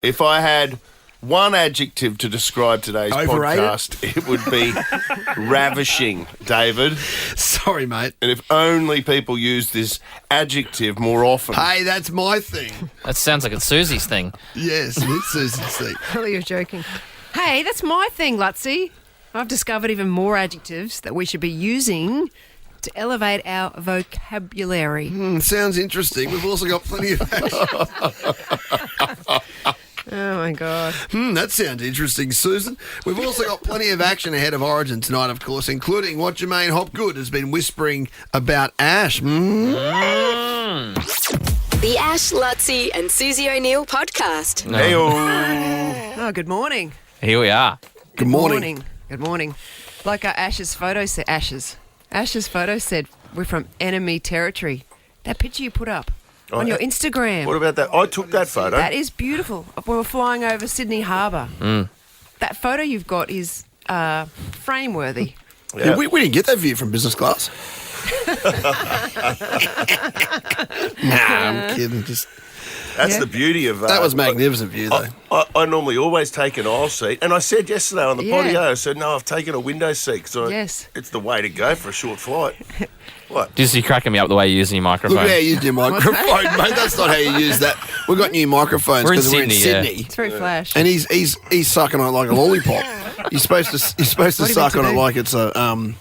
If I had one adjective to describe today's Overrated? podcast, it would be ravishing, David. Sorry, mate. And if only people use this adjective more often. Hey, that's my thing. That sounds like it's Susie's thing. Yes, it's Susie's thing. Really, you're joking. Hey, that's my thing, Lutzy. I've discovered even more adjectives that we should be using to elevate our vocabulary. Sounds interesting. We've also got plenty of action. Oh, my God. That sounds interesting, Susan. We've also got plenty of action ahead of Origin tonight, of course, including what Jermaine Hopgood has been whispering about Ash. The Ash, Lutzy and Susie O'Neill podcast. Oh, good morning. Here we are. Good morning. Good morning. Like our Ash's photo said, Ash's photo said, we're from enemy territory. That picture you put up on your Instagram. What about that? I took that photo. That is beautiful. We were flying over Sydney Harbour. That photo you've got is frame-worthy. Yeah. We didn't get that view from business class. I'm kidding. That's the beauty of That was magnificent view, though. I normally always take an aisle seat, and I said yesterday on the Yeah. patio, I said, no, I've taken a window seat because Yes. it's the way to go for a short flight. What? Just you cracking me up the way you're using your microphone. Look at how you used your microphone, mate. That's not how you use that. We've got new microphones We're in because we're in Sydney, yeah. Sydney. It's very flash. And he's sucking on it like a lollipop. You're supposed to What are you suck on meant to it do? like it's a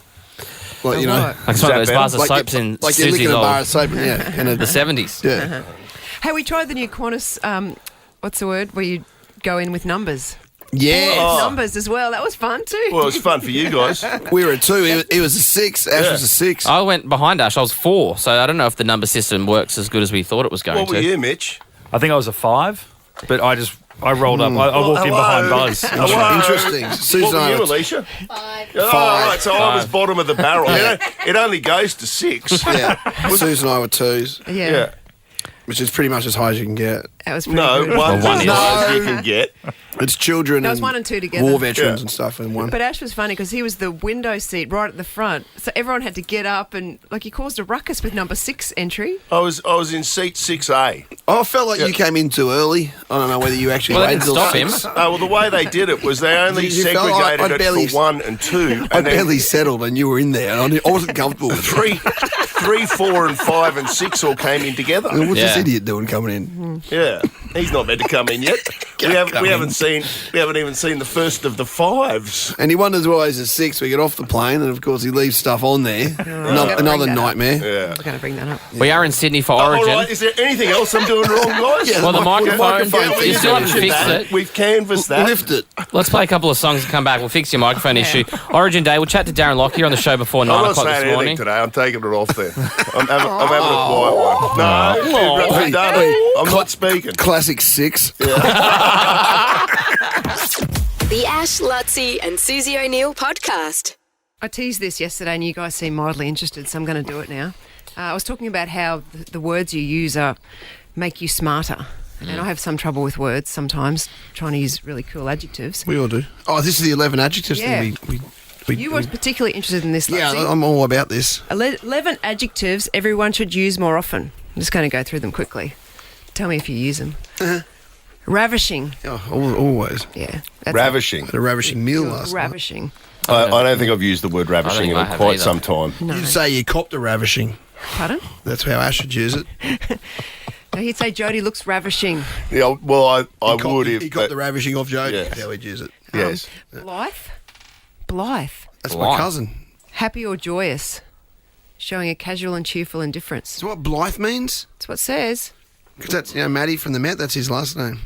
like, you know, what? Like some of those bars of like soaps in like you're licking Susie's a bar old, of soap. Yeah, and the 70s. yeah. Hey, we tried the new Qantas, what's the word, where you go in with numbers. Yeah. Numbers as well. That was fun too. Well, it was fun for you guys. We were a 2. He was a 6. Ash was a 6. I went behind Ash. I was 4, so I don't know if the number system works as good as we thought it was going What were to. you, Mitch? I think I was a 5, but I rolled up. I walked in behind Buzz. Hello. Interesting. What Susan, were I you, was- Alicia? 5. Oh, right, so I was bottom of the barrel. It only goes to 6. yeah. Susan and I were 2s, yeah. which is pretty much as high as you can get. That was pretty No, good. one's Well, as one high as is. you can get. It's children That was and 1 and 2 together. war veterans Yeah. and stuff in one. But Ash was funny because he was the window seat right at the front. So everyone had to get up and, like, he caused a ruckus with number 6 entry. I was in seat 6A. I felt like you came in too early. I don't know whether you actually Well, they waited didn't till stop him. 6. Well, the way they did it was they only You felt like segregated I it barely- for 1 and 2. I And then barely settled and you were in there. And I wasn't comfortable with it. 3, 4 and 5 and 6 all came in together. What's this Yeah. idiot doing coming in? Yeah, he's not meant to come in yet. We haven't even seen the first of the 5s. And he wonders why he's a 6. We get off the plane and, of course, he leaves stuff on there. Another bring that up. nightmare. Yeah. I was going to bring that up. We are in Sydney for All Origin. right, is there anything else I'm doing wrong, guys? Yeah, Well, the microphone, thing you still haven't mentioned fixed that. it. We've canvassed that. Lift it. Let's play a couple of songs and come back. We'll fix your microphone issue. Origin Day, we'll chat to Darren Lockyer on the show before 9 I'm not o'clock saying this anything morning. today. I'm taking it off there. I'm having a quiet one. No, Wait, done wait. it. I'm not speaking. Classic 6. The Ash, Lutzy and Susie O'Neill podcast. I teased this yesterday and you guys seem mildly interested, so I'm going to do it now. I was talking about how the words you use make you smarter. And I have some trouble with words sometimes, trying to use really cool adjectives. We all do. Oh, this is the 11 adjectives Yeah. thing. You were particularly interested in this, Yeah, Lutzy. I'm all about this. 11 adjectives everyone should use more often. I'm just going to go through them quickly. Tell me if you use them. Ravishing. Oh, always. Yeah. That's Ravishing. Had a ravishing meal last night. Ravishing. I don't think I've used the word I ravishing don't think I in have quite either. some time. No. You'd say you copped a ravishing. Pardon? That's how Ash would use it. No, he'd say Jodie looks ravishing. Yeah, well, I He would copped, if. he copped the ravishing off Jodie. Yes. That's how he'd use it. Yes. Blythe. Blythe. That's Why? my cousin. Happy or joyous. Showing a casual and cheerful indifference. So what Blythe means? That's what it says. Because that's, Matty from the Met, that's his last name.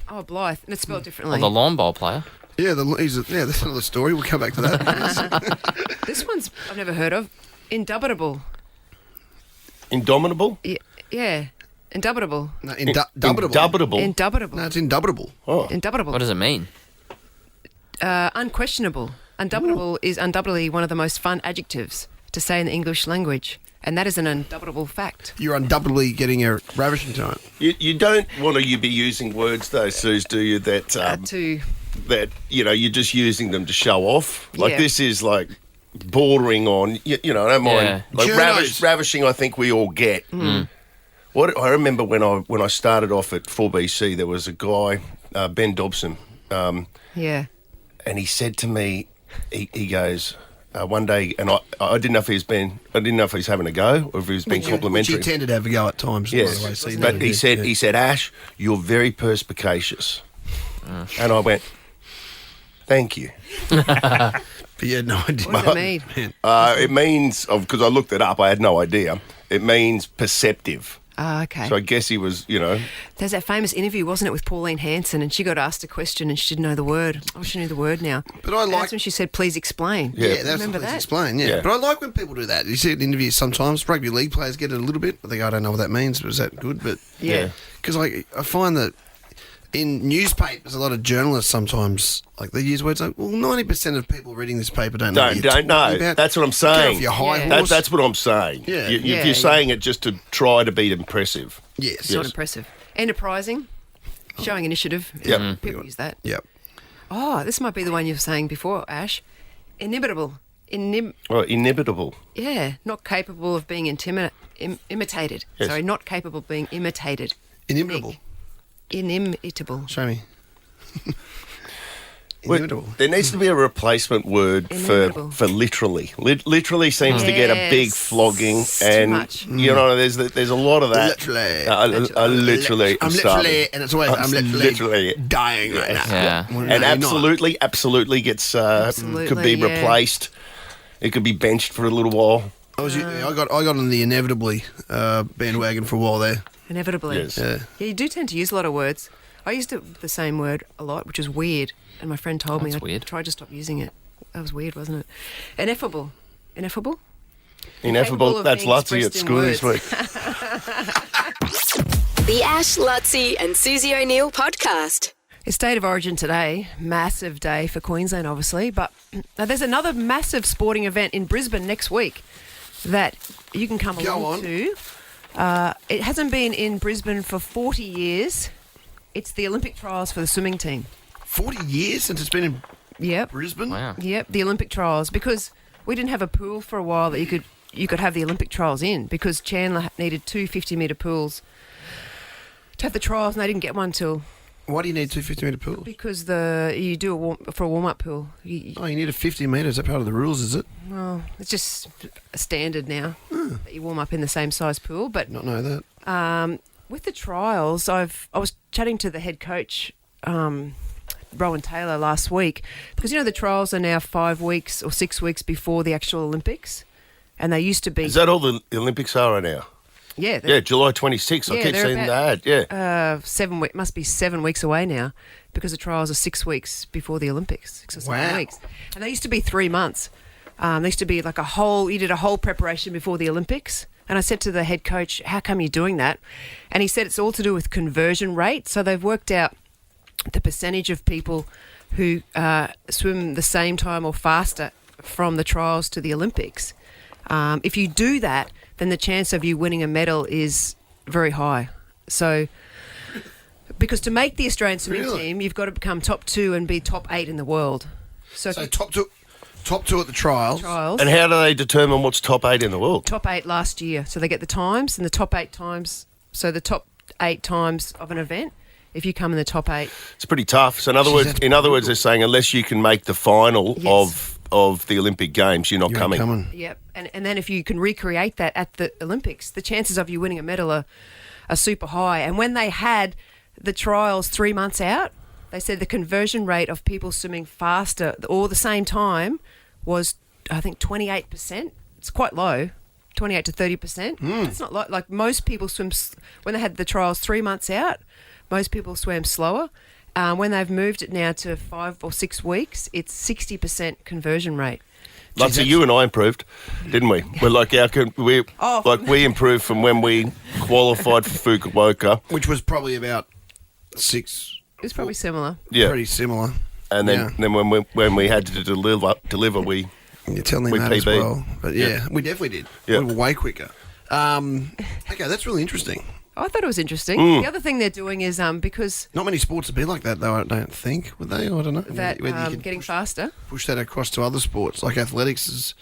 Oh, Blythe. And it's spelled differently. Or the lawn bowl player. Yeah, that's another story. We'll come back to that. This one's I've never heard of. Indubitable. Indomitable? Yeah. Indubitable. No, indubitable. Indubitable. Indubitable. No, it's indubitable. Oh. Indubitable. What does it mean? Unquestionable. Indubitable is undoubtedly one of the most fun adjectives to say in the English language. And that is an indubitable fact. You're undoubtedly getting a ravishing tonight. You don't want to be using words, though, Suze, do you, that you're just using them to show off? Like, Yeah. this is, like, bordering on, I don't mind. Yeah. Like, Journos. ravishing, I think we all get. What I remember when I started off at 4BC, there was a guy, Ben Dobson, Yeah. and he said to me, he goes one day, and I didn't know if I didn't know if he's having a go or if he was being complimentary. Which he tended to have a go at times. Yes, by the way, but he said, Ash, you're very perspicacious, and I went, thank you. But you had no idea. What does it mean? It means, because I looked it up, I had no idea. It means perceptive. Okay. So I guess he was, There's that famous interview, wasn't it, with Pauline Hanson, and she got asked a question and she didn't know the word. Oh, she knew the word now. But I And like. that's when she said, "Please explain." Yeah, that's Remember what that? explain. Yeah. Yeah. But I like when people do that. You see it in interviews sometimes. Rugby league players get it a little bit. I think I don't know what that means, but is that good? But Yeah. because I find that in newspapers, a lot of journalists sometimes they use words like, "Well, 90% of people reading this paper don't know." What you're Don't know. talking about. That's what I'm Get saying. off your high Yeah. horse. That's what I'm saying. Yeah. You're saying it just to try to be impressive. Yes. It's not impressive. Enterprising, showing initiative. Yep. People use that. Yep. Oh, this might be the one you were saying before, Ash. Inimitable. Well, inimitable. Yeah, not capable of being imitated. Yes. Sorry, not capable of being imitated. Inimitable. Nick. Inimitable. Show me. Well, Inimitable. there needs to be a replacement word Inimitable. for literally. Literally seems to get a big Yes. flogging, It's too and much. there's a lot of that. Literally. Literally. I'm literally, and it's always I'm literally Literally. dying right now. Yeah. Well, no, And you're not. absolutely gets could be yeah. replaced. It could be benched for a little while. I got on the inevitably bandwagon for a while there. Inevitably. Yes. Yeah. Yeah, you do tend to use a lot of words. I used the same word a lot, which is weird. And my friend told me That's I weird. tried to stop using it. That was weird, wasn't it? Ineffable. Ineffable? Ineffable. of That's being Lutzy at expressed in school this words. week. The Ash, Lutzy and Susie O'Neill podcast. It's State of Origin today. Massive day for Queensland, obviously. But now there's another massive sporting event in Brisbane next week that you can come Go along on. to. It hasn't been in Brisbane for 40 years. It's the Olympic trials for the swimming team. 40 years since it's been in Yep. Brisbane. Wow. Yep, the Olympic trials, because we didn't have a pool for a while that you could have the Olympic trials in, because Chandler needed two 50-metre pools to have the trials, and they didn't get one till Why do you need two 50-metre pools? because you do for a warm-up pool. You need a 50 metre. Is that part of the rules, is it? Well, it's just a standard now that you warm up in the same size pool. But Not know that. with the trials, I was chatting to the head coach, Rowan Taylor, last week, because the trials are now 5 weeks or 6 weeks before the actual Olympics, and they used to be. Is that all the Olympics are right now? Yeah, Yeah, July 26th. I Yeah, keep they're seeing about- that. Yeah. 7 weeks, must be 7 weeks away now, because the trials are 6 weeks before the Olympics, 6 or 7 Wow. weeks, and they used to be 3 months. They used to be like you did a whole preparation before the Olympics. And I said to the head coach, how come you're doing that? And he said it's all to do with conversion rate. So they've worked out the percentage of people who swim the same time or faster from the trials to the Olympics. If you do that, then the chance of you winning a medal is very high. So, because to make the Australian swimming Really? team, you've got to become top 2 and be top 8 in the world. So, if So you top two at the trials. trials, And how do they determine what's top 8 in the world? top 8 last year. So they get the times, and the top 8 times. So the top 8 times of an event. If you come in the top 8, It's pretty tough. So in other Jeez, words, that's they're saying unless you can make the final Yes. of the Olympic Games, you're not You ain't coming. yep. And then if you can recreate that at the Olympics, the chances of you winning a medal are super high. And when they had the trials 3 months out, they said the conversion rate of people swimming faster or the same time was, I think, 28%. It's quite low, 28 to 30%. It's not like most people swim when they had the trials 3 months out. Most people swam slower. When they've moved it now to 5 or 6 weeks, it's 60% conversion rate. Like, so you and I improved, didn't we? We're like we improved from when we qualified for Fukuoka. Which was probably about 6. It's probably similar. Yeah. Pretty similar. And then, Yeah. when we had to deliver, we You're telling We that as PB'd. well. But yeah, we definitely did. Yeah. We were way quicker. Okay, that's really interesting. I thought it was interesting. The other thing they're doing is because Not many sports would be like that, though, I don't think, would they? I don't know. that Whether you could getting faster. push that across to other sports, like athletics is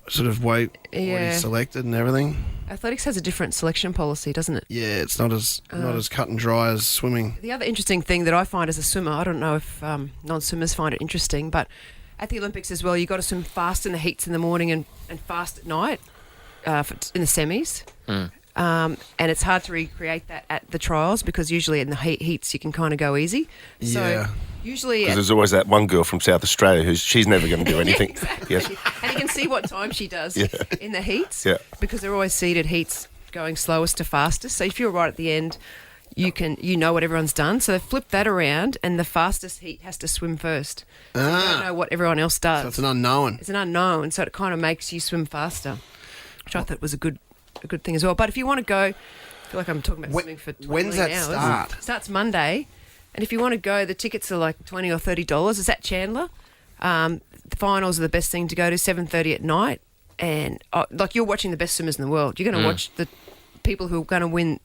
sort of way what Yeah. he's selected and everything. Athletics has a different selection policy, doesn't it? Yeah, it's not as cut and dry as swimming. The other interesting thing that I find as a swimmer, I don't know if non-swimmers find it interesting, but at the Olympics as well, you've got to swim fast in the heats in the morning and fast at night in the semis. And it's hard to recreate that at the trials because usually in the heats you can kind of go easy. So Yeah. usually... Because there's always that one girl from South Australia she's never going to do anything. Exactly. Yes. And you can see what time she does in the heats because they're always seeded heats going slowest to fastest. So if you're right at the end, you know what everyone's done. So they flip that around and the fastest heat has to swim first. You don't know what everyone else does. So it's an unknown. It's an unknown, so it kind of makes you swim faster, which I thought was a good thing as well. But if you want to go, I feel like I'm talking about swimming for 20 when's that hours. start? It starts Monday, and if you want to go, the tickets are like $20 or $30. It's at Chandler. The finals are the best thing to go to, 7:30 at night, and like you're watching the best swimmers in the world. You're going to watch the people who are going to win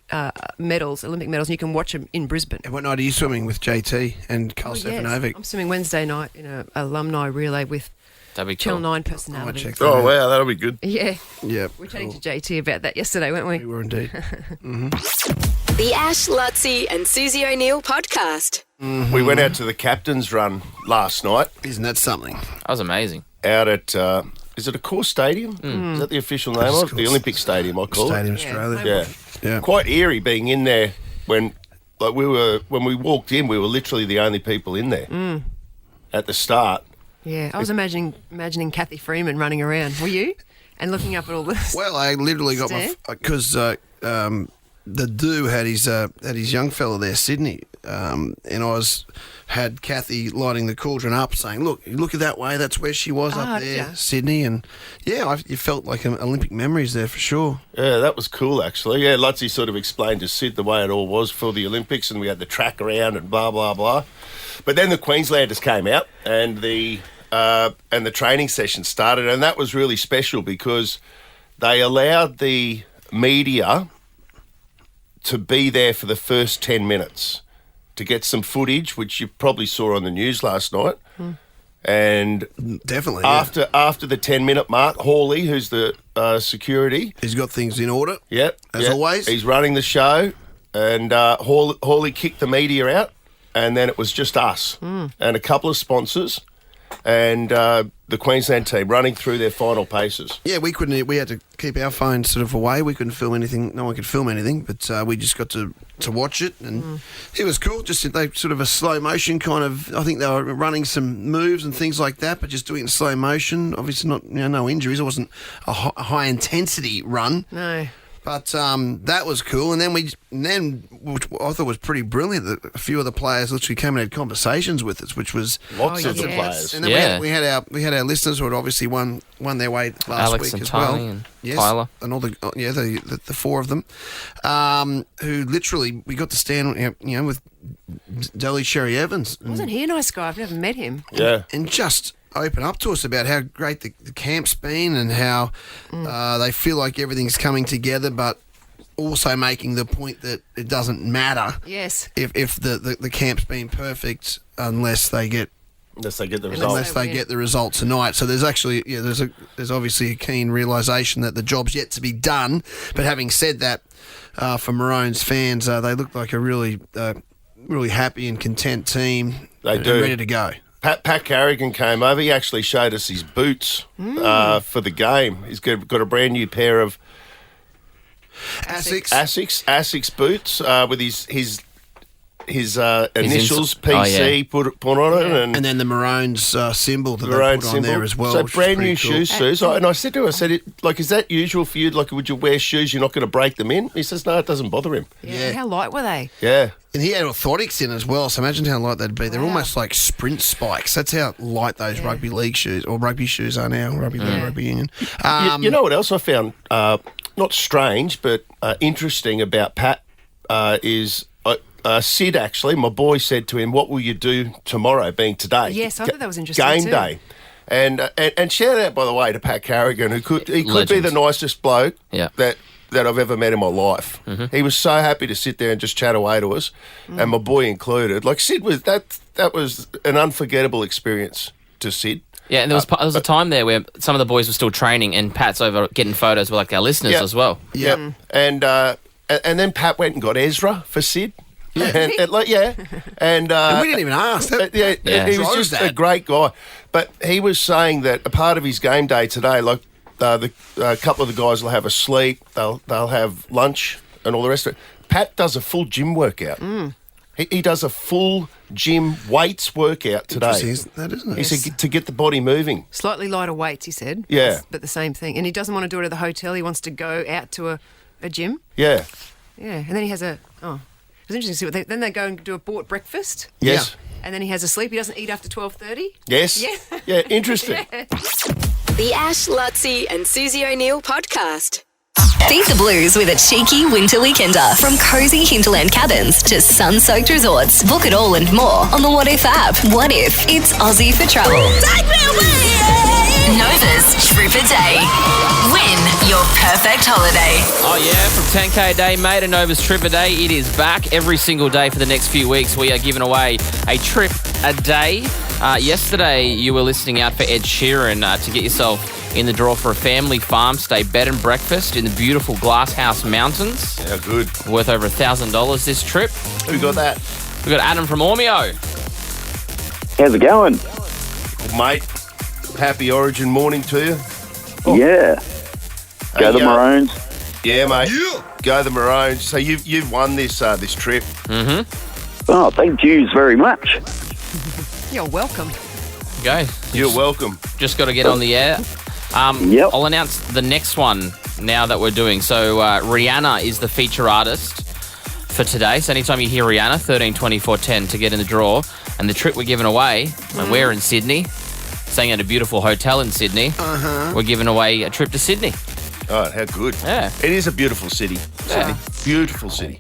medals, Olympic medals, and you can watch them in Brisbane. And what night are you swimming with JT and Carl Stefanovic? I'm swimming Wednesday night in an alumni relay with That'd be Channel cool. 9 I might personality. check that Oh, out. wow, that'll be good. Yeah. Yeah. We were chatting to JT about that yesterday, weren't We we? were indeed. The Ash, Lutzi and Susie O'Neill podcast. We went out to the captain's run last night Isn't that something? That was amazing. out at, is it a course stadium? Is that the official name of it? The Olympic Stadium, I call Stadium it. Australia. Yeah. Yeah. Quite eerie being in there when we walked in, we were literally the only people in there at the start. Yeah. I was imagining Kathy Freeman running around. Were you? And looking up at all this. Well, I literally got my because the do had his young fella there, Sydney, and I had Kathy lighting the cauldron up, saying, "Look, you look at that way. That's where she was up did there, ya? Sydney." And yeah, you felt like Olympic memories there for sure. Yeah, that was cool, actually. Yeah, Lutzi sort of explained to Sid the way it all was for the Olympics, and we had the track around and blah, blah, blah. But then the Queenslanders came out and the training session started, and that was really special because they allowed the media to be there for the first 10 minutes to get some footage, which you probably saw on the news last night. And Definitely. after the 10-minute mark, Hawley, who's the security, He's got things in order. yep, As always. he's running the show, and Hawley kicked the media out, and then it was just us and a couple of sponsors and the Queensland team running through their final paces. Yeah, we couldn't. We had to keep our phones sort of away. We couldn't film anything. No one could film anything, but we just got to watch it, and it was cool. Just they sort of a slow motion kind of. I think they were running some moves and things like that, but just doing it in slow motion. Obviously, not no injuries. It wasn't a high intensity run. No. But that was cool, and then which I thought was pretty brilliant, that a few of the players literally came and had conversations with us, which was Lots of the yes. players. and then Yeah. we had our listeners who had obviously won their way last Alex week and as Tiny well. and Yes, Tyler. and all the four of them, who literally we got to stand with Dolly Sherry Evans Wasn't he a nice guy? I've never met him. Yeah. and just open up to us about how great the camp's been and how they feel like everything's coming together, but also making the point that it doesn't matter Yes. if the camp's been perfect unless they get Unless they get the Unless result. unless they win. get the result tonight. So there's actually there's obviously a keen realisation that the job's yet to be done. But having said that, for Maroons fans, they look like a really happy and content team. They and do. ready to go. Pat Carrigan came over. He actually showed us his boots for the game. He's got a brand new pair of Asics boots with his initials PC put on it, and And then the Maroons symbol that their they own put on symbol. there as well. So which is brand pretty new cool. shoes, Suze. And I said to him, is that usual for you? Like, would you wear shoes? You're not going to break them in? He says, no, it doesn't bother him. Yeah. How light were they? Yeah. And he had orthotics in as well, so imagine how light they'd be. They're Wow. almost like sprint spikes. That's how light those rugby league shoes or rugby shoes are now. Rugby league, rugby union. You know what else I found not strange but interesting about Pat is Sid, actually, my boy, said to him, what will you do tomorrow, being today? Yes, I thought that was interesting Game too. day. And shout out, by the way, to Pat Carrigan, who could be Legend. the nicest bloke Yeah. that I've ever met in my life. He was so happy to sit there and just chat away to us, and my boy included. Like Sid was that was an unforgettable experience to Sid. Yeah, and there was a time there where some of the boys were still training, and Pat's over getting photos with like our listeners as well. Yeah, and then Pat went and got Ezra for Sid. Yeah, and we didn't even ask. He was just a great guy. But he was saying that a part of his game day today, like a couple of the guys will have a sleep, they'll have lunch and all the rest of it. Pat does a full gym workout. He does a full gym weights workout today. That isn't it? He said to get the body moving. Slightly lighter weights, he said. Yeah. But the same thing. And he doesn't want to do it at the hotel. He wants to go out to a gym. Yeah. Yeah. And then he has it was interesting to see what then they go and do a bought breakfast. Yes. And then he has a sleep. He doesn't eat after 12:30. Yes. Yeah. Yeah, interesting. The Ash, Lutzi and Susie O'Neill podcast. Beat the blues with a cheeky winter weekender. From cozy hinterland cabins to sun-soaked resorts. Book it all and more on the What If app. What if it's Aussie for travel? Take me away! Nova's Trip a Day. Win your perfect holiday. Oh yeah, from 10K a day, mate, and Nova's Trip a Day, it is back every single day for the next few weeks. We are giving away a trip a day. Yesterday, you were listening out for Ed Sheeran to get yourself in the draw for a family farm stay bed and breakfast in the beautiful Glasshouse Mountains. How good. Worth over $1,000 this trip. Who got that? We've got Adam from Ormeo. How's it going? Mate, happy Origin morning to you. Yeah. Go the Maroons. Yeah, mate. Go the Maroons. So you've won this trip. Oh, thank you very much. You're welcome. Go. You're welcome. Just got to get on the air. Yep. I'll announce the next one now that we're doing. So Rihanna is the feature artist for today. So anytime you hear Rihanna, 13 24 10 to get in the draw. And the trip we're giving away, when we're in Sydney, staying at a beautiful hotel in Sydney, we're giving away a trip to Sydney. Oh, how good. Yeah. It is a beautiful city. Yeah. Beautiful city.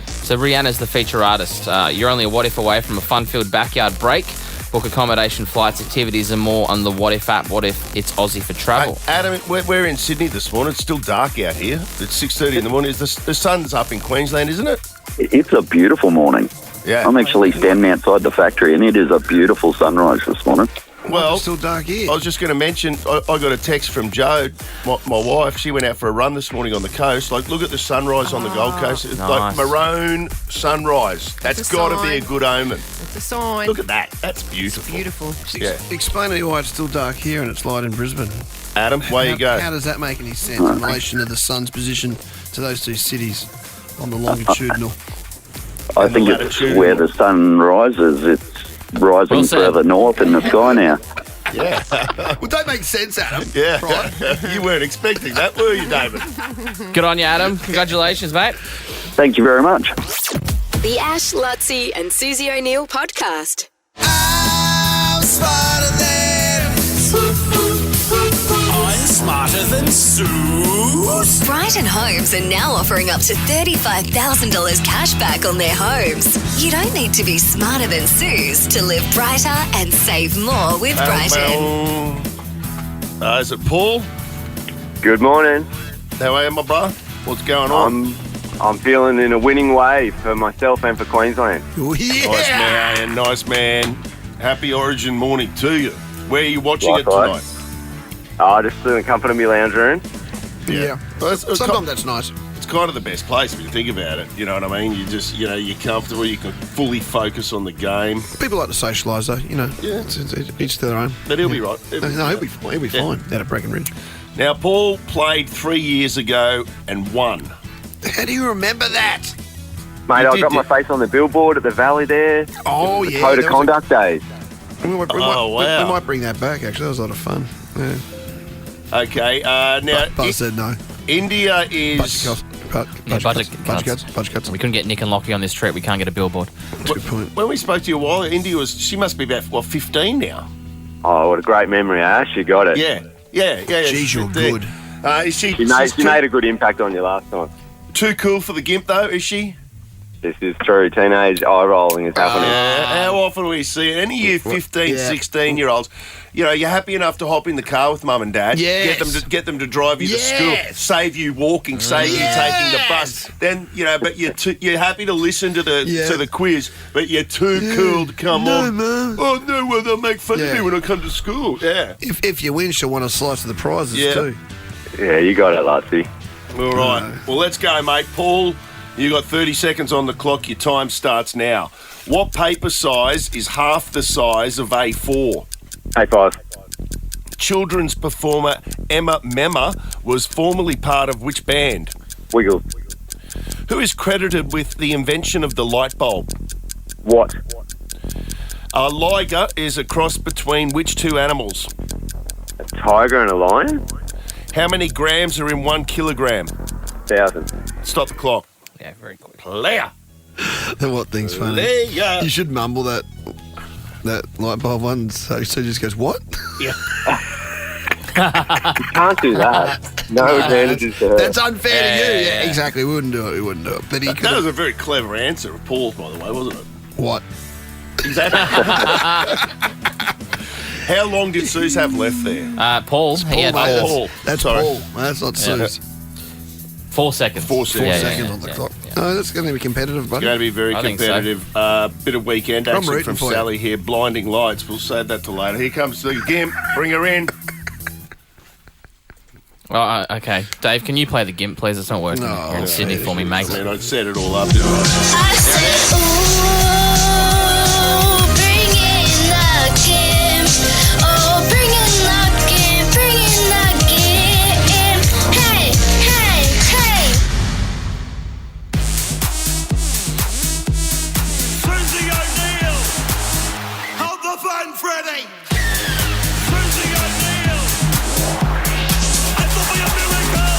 So Rihanna's the feature artist. You're only a what if away from a fun-filled backyard break. Book accommodation, flights, activities, and more on the What If app. What if it's Aussie for travel? Hey, Adam, we're in Sydney this morning. It's still dark out here. It's 6:30 in the morning. The sun's up in Queensland, isn't it? It's a beautiful morning. Yeah. I'm actually standing outside the factory, and it is a beautiful sunrise this morning. Well, It's still dark here. I was just going to mention, I got a text from Jo, my wife. She went out for a run this morning on the coast. Like, look at the sunrise on the Gold Coast. It's like Nice. maroon sunrise. That's It's a got to be a sign. good omen. It's a sign. Look at that. That's beautiful. Beautiful. Yeah. Explain to me why it's still dark here and it's light in Brisbane. Adam, way you go. How does that make any sense in relation to the sun's position to those two cities on the longitudinal? I And think the it's latitude. where the sun rises. It's rising Well said. further north in the sky now. Yeah. Well, don't make sense, Adam. Yeah. Right? You weren't expecting that, were you, David? Good on you, Adam. Congratulations, mate. Thank you very much. The Ash, Lutzi and Susie O'Neill podcast. I'm smarter than Sue. Brighton Homes are now offering up to $35,000 cash back on their homes. You don't need to be smarter than Suze to live brighter and save more with Brighton. Is it Paul? Good morning. How are you, my bro? What's going on? I'm feeling in a winning way for myself and for Queensland. Oh, yeah. Nice man. Happy Origin morning to you. Where are you watching it Likewise. tonight? Just in the comfort of my lounge room. Yeah. Well, it's Sometimes that's nice. It's kind of the best place if you think about it. You know what I mean? You just, you're comfortable. You can fully focus on the game. People like to socialise, though. Yeah. It's each to their own. But he'll be right. No, he'll be fine out of Breckenridge. Now, Paul played 3 years ago and won. How do you remember that? Mate, You I did got my it. face on the billboard at the Valley there. Oh, The yeah. Code of that was a- Conduct days. We might, wow. we might bring that back, actually. That was a lot of fun. Yeah. Okay. Now, But I said no. India is. Budget cuts. We couldn't get Nick and Lockie on this trip. We can't get a billboard. That's a good point. When we spoke to you a while, India was. She must be about 15 now. Oh, what a great memory, Ash. You got it. Yeah. Geez, you're good. Is she? She made a good impact on you last time. Too cool for the gimp, though, is she? This is true. Teenage eye rolling is happening. How often we see it? Any of you 15, 16-year-olds, you're happy enough to hop in the car with mum and dad, get them to drive you to school, save you walking, save you taking the bus. Then, but you're happy to listen to the quiz, but you're too cool to come on. Mum. Oh, no, well, they'll make fun of me when I come to school. Yeah. If you win, she'll want a slice of the prizes too. Yeah, you got it, Lutzy. All right. Well, let's go, mate. Paul, you got 30 seconds on the clock. Your time starts now. What paper size is half the size of A4? A5. Children's performer Emma Memma was formerly part of which band? Wiggle. Who is credited with the invention of the light bulb? What? A liger is a cross between which two animals? A tiger and a lion? How many grams are in 1 kilogram? 1,000. Stop the clock. Yeah, very quick. Leah. What thing's funny? Leah. You should mumble that light bulb one so just goes, what? Yeah. You can't do that. No advantages to her. That's unfair to you. Yeah, exactly. We wouldn't do it. But he That was a very clever answer of Paul's, by the way, wasn't it? What? Exactly. How long did Suze have left there? Paul. He had Paul. That's Sorry. Paul. That's not Suze. 4 seconds. 4 seconds. 4 seconds on the clock. yeah. No, that's going to be competitive, buddy. Going to be very I think so. competitive. Bit of weekend I'm action rooting from for you. Sally here. Blinding lights. We'll save that till later. Here comes the Gimp. Bring her in. Oh, okay. Dave, can you play the Gimp, please? It's not working. No, You're in Sydney for me, mate. I mean, I'd set it all up, didn't I? I said, ooh, bring in the Gimp. Oh, bring in the Gimp, bring in the Gimp. Hey, hey, hey. Susie O'Neill! Hold the phone, Freddie! Susie O'Neill! It will be a miracle!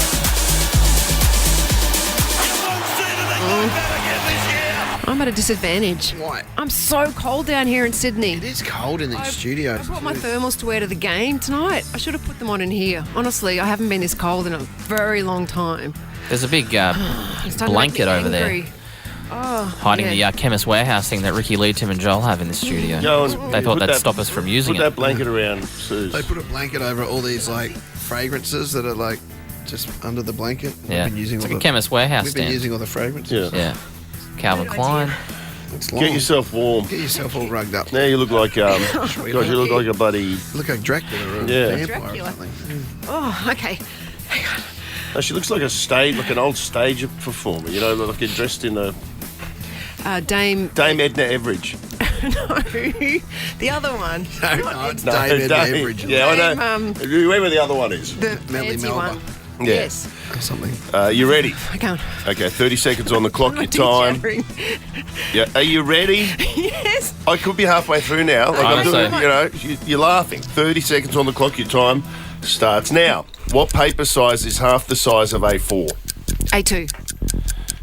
You won't see anything like that again this year! I'm at a disadvantage. Why? I'm so cold down here in Sydney. It is cold in these I studios. brought my thermals to wear to the game tonight. I should have put them on in here. Honestly, I haven't been this cold in a very long time. There's a big It's starting to make blanket me over there angry. Oh, hiding yeah. the Chemist Warehouse thing that Ricky Lee, Tim and Joel have in the studio. Go on, They thought put that'd that- stop us from using Put it. that blanket around Suze. They put a blanket over all these fragrances that are just under the blanket. Yeah. We've been using It's all like a the, Chemist Warehouse We've been stand. using all the fragrances. Yeah. Yeah. Calvin Good Klein. idea. It's long. Get yourself warm. Get yourself all rugged up. Now you look like, God, you look like a buddy. Look like Dracula or a Yeah. vampire Dracula. or something. Oh, okay. No, she looks like like an old stage performer, like you're dressed in a Dame. Dame Edna Everage. No, the other one. No, it's No, David Dame. Average Yeah, I know. Dame, Whoever the other one is. The Melly fancy Melba. one. Yeah. Yes. or something. You ready? I can't. Okay, 30 seconds on the clock. Am I Your time. de-chattering? Yeah. Are you ready? Yes. I could be halfway through now. Like I'm doing, Honestly. you're laughing. 30 seconds on the clock. Your time starts now. What paper size is half the size of A4? A2.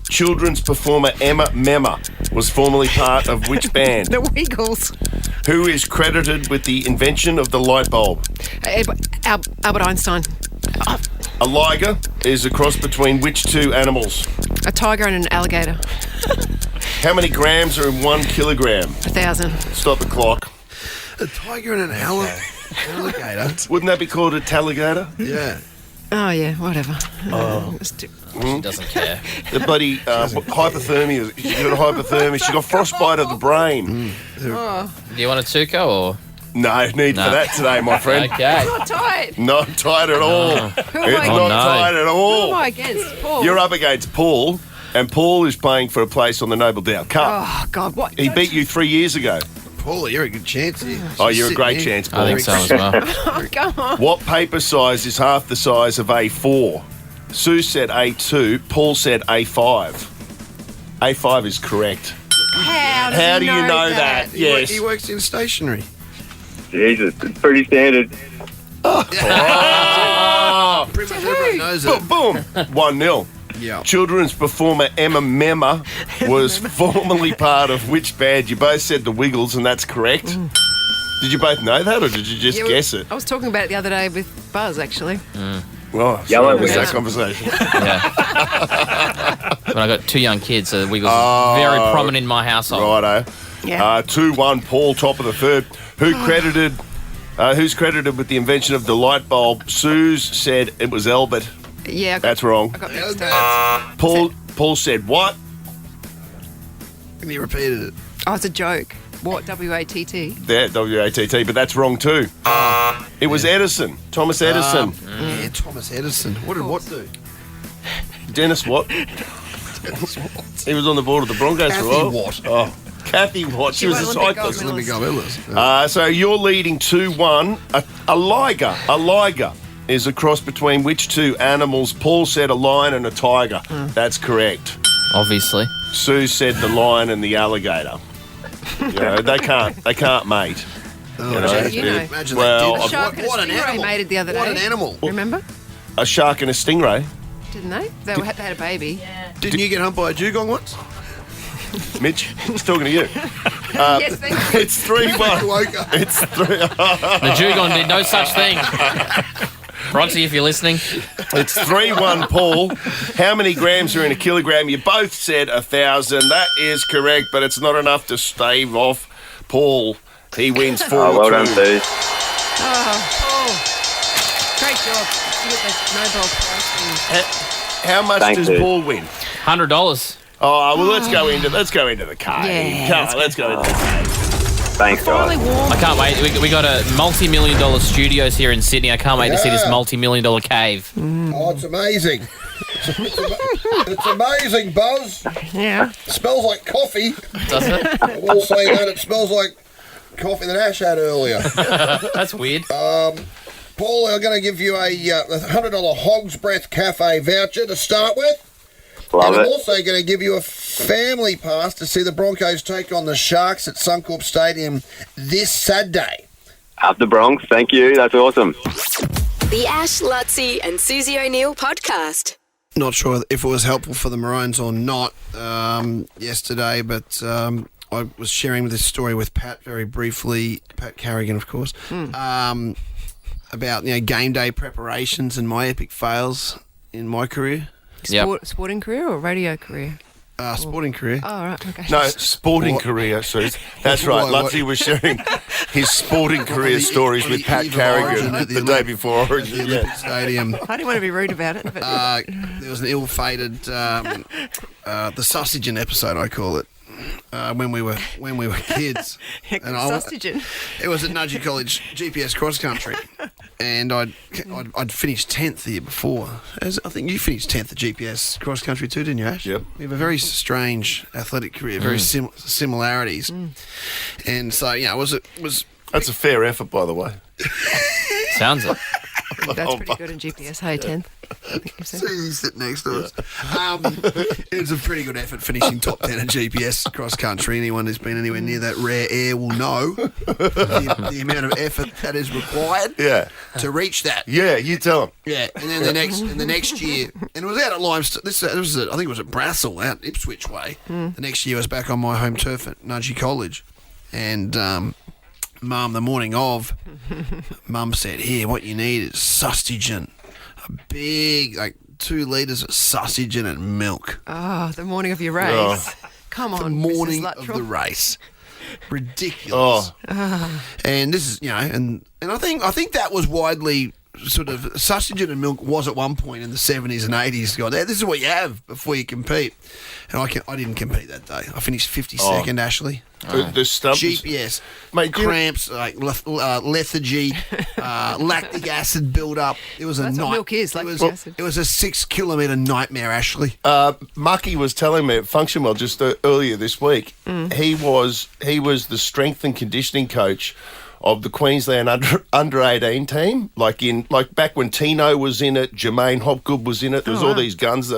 Children's performer Emma Memma was formerly part of which band? The Wiggles. Who is credited with the invention of the light bulb? Albert Einstein. A liger is a cross between which two animals? A tiger and an alligator. How many grams are in 1 kilogram? 1,000. Stop the clock. A tiger and an alligator. Wouldn't that be called a talligator? Yeah. Oh, yeah, whatever. Let's do- She doesn't care. The bloody hypothermia. She's got hypothermia. She's got frostbite of the brain. Do you want a Tuco or? No need No. for that today, my friend. Okay. Not tight. Not tight at all. Who am It's I, not no. tight at who all. am I against? Paul. You're up against Paul, and Paul is playing for a place on the Noble Dow Cup. Oh, God. What? He beat you 3 years ago. Paula, you're a good chance here. Oh, you're a Sit great here. chance, Paul. I think so as well. Oh, come on. What paper size is half the size of A4? Sue said A2. Paul said A5. A5 is correct. How do you know that? Yes. He works in stationery. Jesus, it's pretty standard. Pretty much everyone knows it. Boom. 1-0. Yeah. Children's performer Emma Memma was formerly part of which band? You both said the Wiggles, and that's correct. Did you both know that, or did you just Yeah, guess it? I was talking about it the other day with Buzz, actually. Well, Yellow it's that wing. conversation. Yeah. When I got 2 young kids, so the Wiggles is very prominent in my household. Righto. Yeah. 2-1, Paul, top of the third. Who's credited with the invention of the light bulb? Suze said it was Albert. Yeah, That's wrong. I got mixed up. Paul said what? And he repeated it. Oh, it's a joke. What? W-A-T-T? That W-A-T-T, but that's wrong too. It was Edison, Thomas Edison. Yeah, Thomas Edison. What did Watt do? Dennis Watt. He was on the board of the Broncos for a while. Watt. Oh, Kathy Watt. She was a Olympic cyclist. gold Let me go, Ellis. So you're leading 2-1. A liger is a cross between which two animals? Paul said a lion and a tiger. That's correct. Obviously. Sue said the lion and the alligator. You know, they can't mate. Oh, You know, you know. Imagine Well, that. A shark and a What an stingray animal. mated the other day. What an animal. Remember? A shark and a stingray. Didn't they? They had a baby. Didn't you get humped by a dugong once? Mitch, he's talking to you. Yes, thank you. It's 3-1. It's 3. The dugong did no such thing. Roxy, if you're listening. It's 3-1, Paul. How many grams are in a kilogram? You both said 1,000. That is correct, but it's not enough to stave off Paul. He wins 4-2. Well done, Suze. Great job. You get the Nobel Prize. How much Thanks, does dude. Paul win? $100. Oh, well, let's go into the cave. Yeah, Come on, let's go into the cave. Thanks, Finally guys. warm. I can't wait. We got a multi-million-dollar studios here in Sydney. I can't wait to see this multi-million-dollar cave. Oh, it's amazing. It's amazing, Buzz. Yeah. It smells like coffee. Does it? I will say that it smells like coffee that Ash had earlier. That's weird. Paul, I'm going to give you a $100 Hog's Breath Cafe voucher to start with. Love and I'm it. also going to give you a family pass to see the Broncos take on the Sharks at Suncorp Stadium this Saturday. Up the Bronx. Thank you. That's awesome. The Ash, Lutzi and Susie O'Neill podcast. Not sure if it was helpful for the Maroons or not yesterday, but I was sharing this story with Pat very briefly, Pat Carrigan, of course, about game day preparations and my epic fails in my career, Sporting career or radio career? sporting career. Oh, right. Okay. No, sporting career, Suze. That's right. What? Lutzi was sharing his sporting career stories with Pat Carrigan the day before At the Origin. Olympic Yeah. Stadium. I didn't want to be rude about it. But There was an ill-fated the Sausagen episode, I call it, when we were kids. Sausagen. It was at Nudgee College GPS cross country, and I'd finished 10th the year before. I think you finished 10th at GPS cross country too, didn't you, Ash? Yep. We have a very strange athletic career, very similarities, and so it was. That's a fair effort, by the way. Sounds it. That's pretty good in GPS. Hey, 10th. Susie sitting next to us. It was a pretty good effort finishing top 10 at GPS cross country. Anyone who's been anywhere near that rare air will know the amount of effort that is required to reach that. Yeah, you tell him. Yeah, and then the next year, and it was out at Limestone. I think it was at Brassel, out Ipswich way. The next year I was back on my home turf at Nudgee College, and Mum, the morning of, Mum said, "Here, what you need is sausagen, a big 2 litres of sausagen and milk." Oh, the morning of your race. Oh. Come on, The morning Mrs. of Luttrell. the race. Ridiculous. And this is, and I think that was widely sort of, sausagen and milk was at one point in the 70s and 80s. God, this is what you have before you compete. And I didn't compete that day. I finished 52nd, Ashley. The stuff. GPS, Mate, cramps, lethargy, lactic acid build-up. It was That's a what night. milk is, It lactic was, acid. it was a 6-kilometre nightmare, Ashley. Mucky was telling me at Function Well just earlier this week. He was the strength and conditioning coach of the Queensland under 18 team, like back when Tino was in it, Jermaine Hopgood was in it. There was all these guns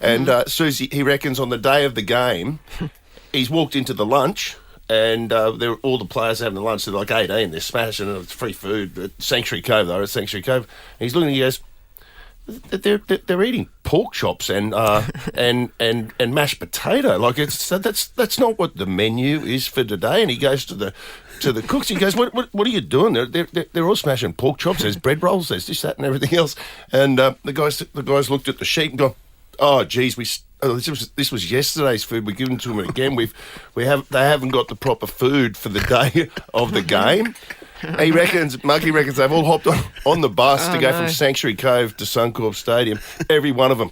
and Susie, he reckons on the day of the game, he's walked into the lunch. And all the players having the lunch. They're like 18. They're smashing it. It's free food at Sanctuary Cove. They're at Sanctuary Cove. And he's looking. He goes, they're eating pork chops and mashed potato. Like that's not what the menu is for today. And he goes to the cooks. He goes, what are you doing? They're all smashing pork chops. There's bread rolls. There's this, that, and everything else. And the guys looked at the sheet and go, oh, geez, this was yesterday's food. We're giving to them again. They haven't got the proper food for the day of the game. Monkey reckons they've all hopped on the bus to go from Sanctuary Cove to Suncorp Stadium. Every one of them.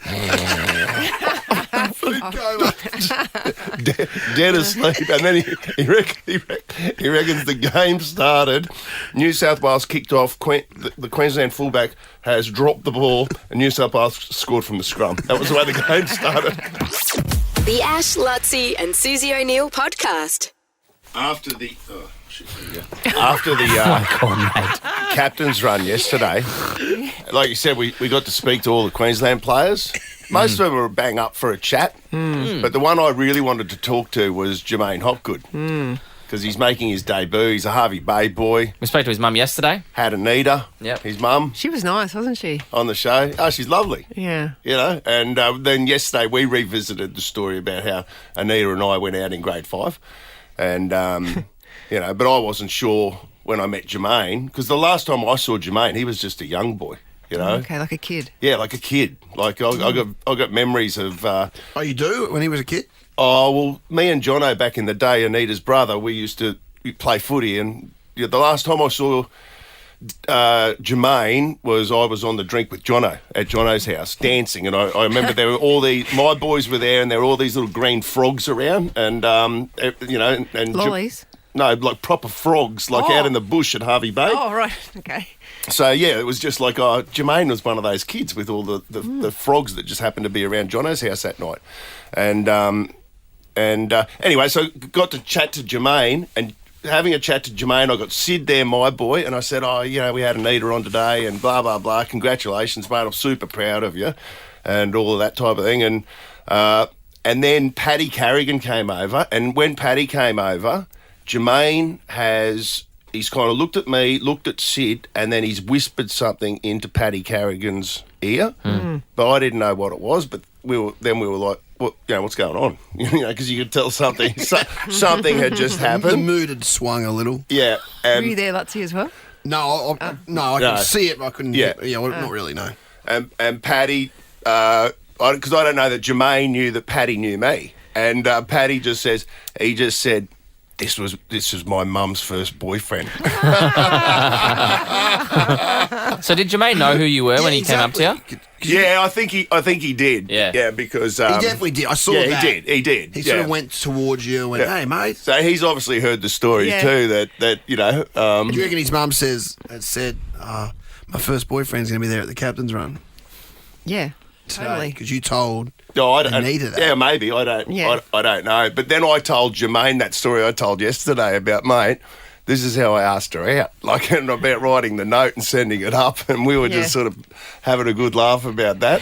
Dead asleep. And then he reckons the game started. New South Wales kicked off. The Queensland fullback has dropped the ball and New South Wales scored from the scrum. That was the way the game started. The Ash, Lutzi and Susie O'Neill podcast. After the captain's run yesterday, like you said, we got to speak to all the Queensland players. Most of them were bang up for a chat, but the one I really wanted to talk to was Jermaine Hopgood because he's making his debut. He's a Harvey Bay boy. We spoke to his mum yesterday. Had Anita, Yep. his mum, She was nice, wasn't she? on the show. Oh, she's lovely. Yeah. You know, and then yesterday we revisited the story about how Anita and I went out in grade 5 and... you know, but I wasn't sure when I met Jermaine because the last time I saw Jermaine, he was just a young boy. You know, Okay, like a kid. yeah, like a kid. Like I got memories of. Oh, you do? When he was a kid? Oh well, me and Jono back in the day, Anita's brother, we used to play footy, and the last time I saw Jermaine I was on the drink with Jono at Jono's house dancing, and I remember there were all my boys were there, and there were all these little green frogs around, and you know, and Lollies. No, like proper frogs, like out in the bush at Harvey Bay. Oh, right. Okay. So, yeah, it was just like, Jermaine was one of those kids with all the frogs that just happened to be around Jono's house that night. And anyway, so got to chat to Jermaine, and having a chat to Jermaine, I got Sid there, my boy, and I said, you know, we had Anita on today and blah, blah, blah. Congratulations, mate. I'm super proud of you and all of that type of thing. And then Paddy Carrigan came over, and when Paddy came over... Jermaine he's kind of looked at me, looked at Sid, and then he's whispered something into Paddy Carrigan's ear. But I didn't know what it was, but we were like, what's going on? You know, because you could tell something had just happened. The mood had swung a little. Yeah. Were you there, Lutzi, as well? No, I could see it, but I couldn't. Yeah. Not really, no. And Paddy, because I don't know that Jermaine knew that Paddy knew me. And Paddy just said, This was my mum's first boyfriend. So did Jermaine know who you were when he came up to you? Yeah, I think he did. Yeah, because he definitely did. I saw that. Yeah, he did. He sort of went towards you and went, "Hey, mate." So he's obviously heard the stories too. That you know. Do you reckon his mum said, "My first boyfriend's going to be there at the captain's run"? Yeah, totally. Because you told. No, I don't. Anita that. Yeah, maybe. I don't. Yeah. I don't know. But then I told Jermaine that story I told yesterday about, mate, this is how I asked her out. Like, and about writing the note and sending it up, and we were just sort of having a good laugh about that.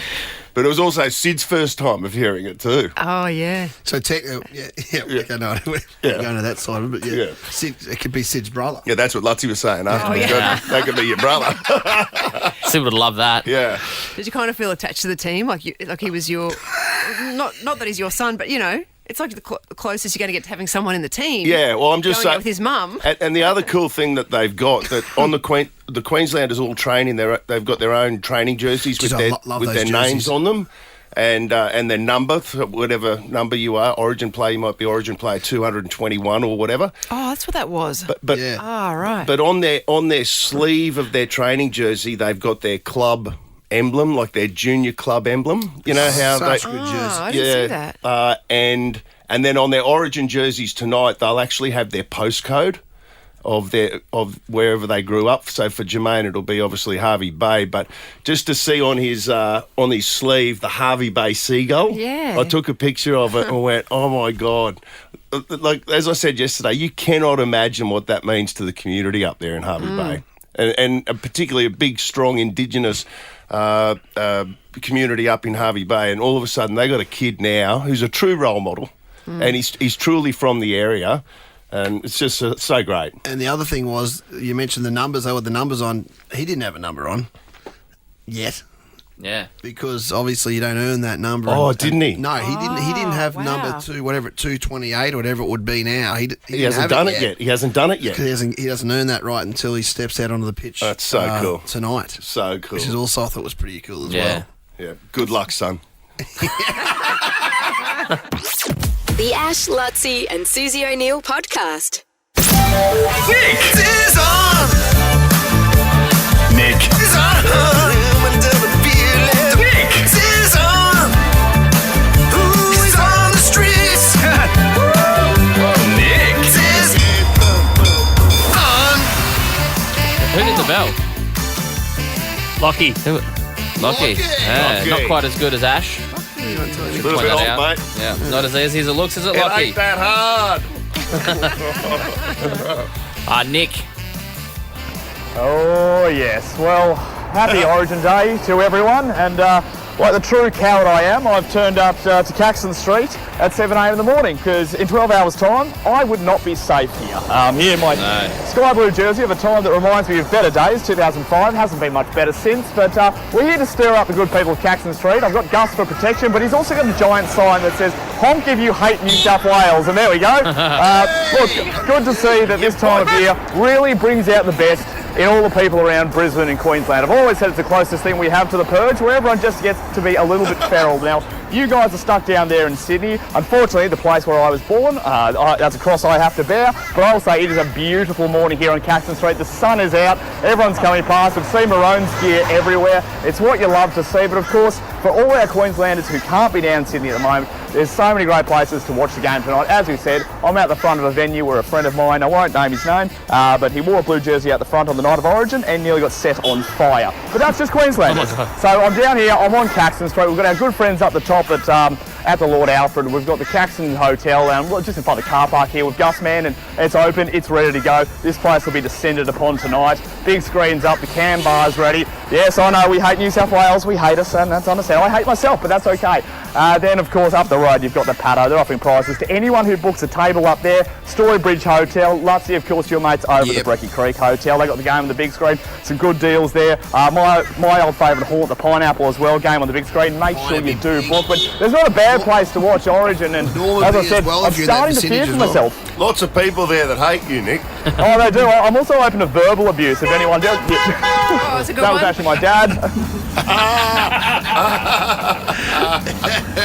But it was also Sid's first time of hearing it too. Oh, yeah. So, okay, no, we're going to that side of it, but Sid, it could be Sid's brother. Yeah, that's what Lutzi was saying. That could be your brother. Sid would love that. Yeah. Did you kind of feel attached to the team? Like he was your... Not that he's your son, but, you know... It's like the closest you're going to get to having someone in the team. Yeah, well, I'm just going saying out with his mum. And the other cool thing that they've got that on the Queenslanders all training, they've got their own training jerseys with their names on them, and their number, whatever number you are, Origin player, you might be Origin player 221 or whatever. Oh, that's what that was. But right. But on their sleeve of their training jersey, they've got their club emblem, like their junior club emblem. You know how such good jersey. I didn't see that. And then on their Origin jerseys tonight, they'll actually have their postcode of wherever they grew up. So for Jermaine, it'll be obviously Harvey Bay. But just to see on his sleeve the Harvey Bay seagull, I took a picture of it and went, oh my God. Like as I said yesterday, you cannot imagine what that means to the community up there in Harvey Bay, and particularly a big, strong Indigenous community up in Harvey Bay, and all of a sudden they got a kid now who's a true role model, and he's truly from the area, and it's just so great. And the other thing was, you mentioned the numbers. They were the numbers on. He didn't have a number on yet. Yeah. because obviously you don't earn that number. Oh, didn't he? No, he didn't. He didn't have wow. number 228 or whatever it would be now. He He hasn't done it yet. He hasn't done it yet. He doesn't earn that right until he steps out onto the pitch. That's so cool. Tonight. So cool. Which is also I thought was pretty cool as Yeah. well. Yeah. Good luck, son. The Ash, Lutzi and Susie O'Neill podcast. Nick is on. Nick is on. Nick is on. Who's on the streets? Nick is on. Who did the bell? Lucky. Lockie. Yeah, Lockie. not quite as good as Ash. A little Point bit that old, out. mate. Yeah, not as easy as it looks, is it, It Lockie? ain't that hard. Nick. Oh, yes. Well, happy Origin Day to everyone. And like the true coward I am, I've turned up to Caxton Street at 7 a.m. in the morning because in 12 hours' time, I would not be safe here. Here in my sky blue jersey of a time that reminds me of better days, 2005. Hasn't been much better since, but we're here to stir up the good people of Caxton Street. I've got Gus for protection, but he's also got a giant sign that says, honk if you hate New South Wales. And there we go. Look, good to see that this time of year really brings out the best in all the people around Brisbane and Queensland. I've always said it's the closest thing we have to the purge, where everyone just gets to be a little bit feral. Now, you guys are stuck down there in Sydney. Unfortunately, the place where I was born, that's a cross I have to bear, but I will say it is a beautiful morning here on Caxton Street. The sun is out, everyone's coming past. I've seen Maroons gear everywhere. It's what you love to see, but of course, for all our Queenslanders who can't be down in Sydney at the moment, there's so many great places to watch the game tonight. As we said, I'm out the front of a venue where a friend of mine, I won't name his name, but he wore a blue jersey out the front on the night of Origin and nearly got set on fire. But that's just Queenslanders. So I'm down here, I'm on Caxton Street. We've got our good friends up the top at the Lord Alfred. We've got the Caxton Hotel just in front of the car park here with Gus Man, and it's open, it's ready to go. This place will be descended upon tonight. Big screens up, the cam bar's ready. Yes, I know we hate New South Wales, we hate us, and that's understandable. I hate myself, but that's okay. Then, of course, up the road, you've got the Paddo. They're offering prizes to anyone who books a table up there. Storybridge Hotel. Lutzi, of course, your mates over at the Brecky Creek Hotel. They got the game on the big screen. Some good deals there. My old favourite haunt, the Pineapple as well. Game on the big screen. Make sure you do book. But there's not a bad place to watch Origin. And as I said, I'm starting to fear for myself. Lots of people there that hate you, Nick. Oh, they do. I'm also open to verbal abuse if anyone does. Oh, it's a good that one. was actually my dad.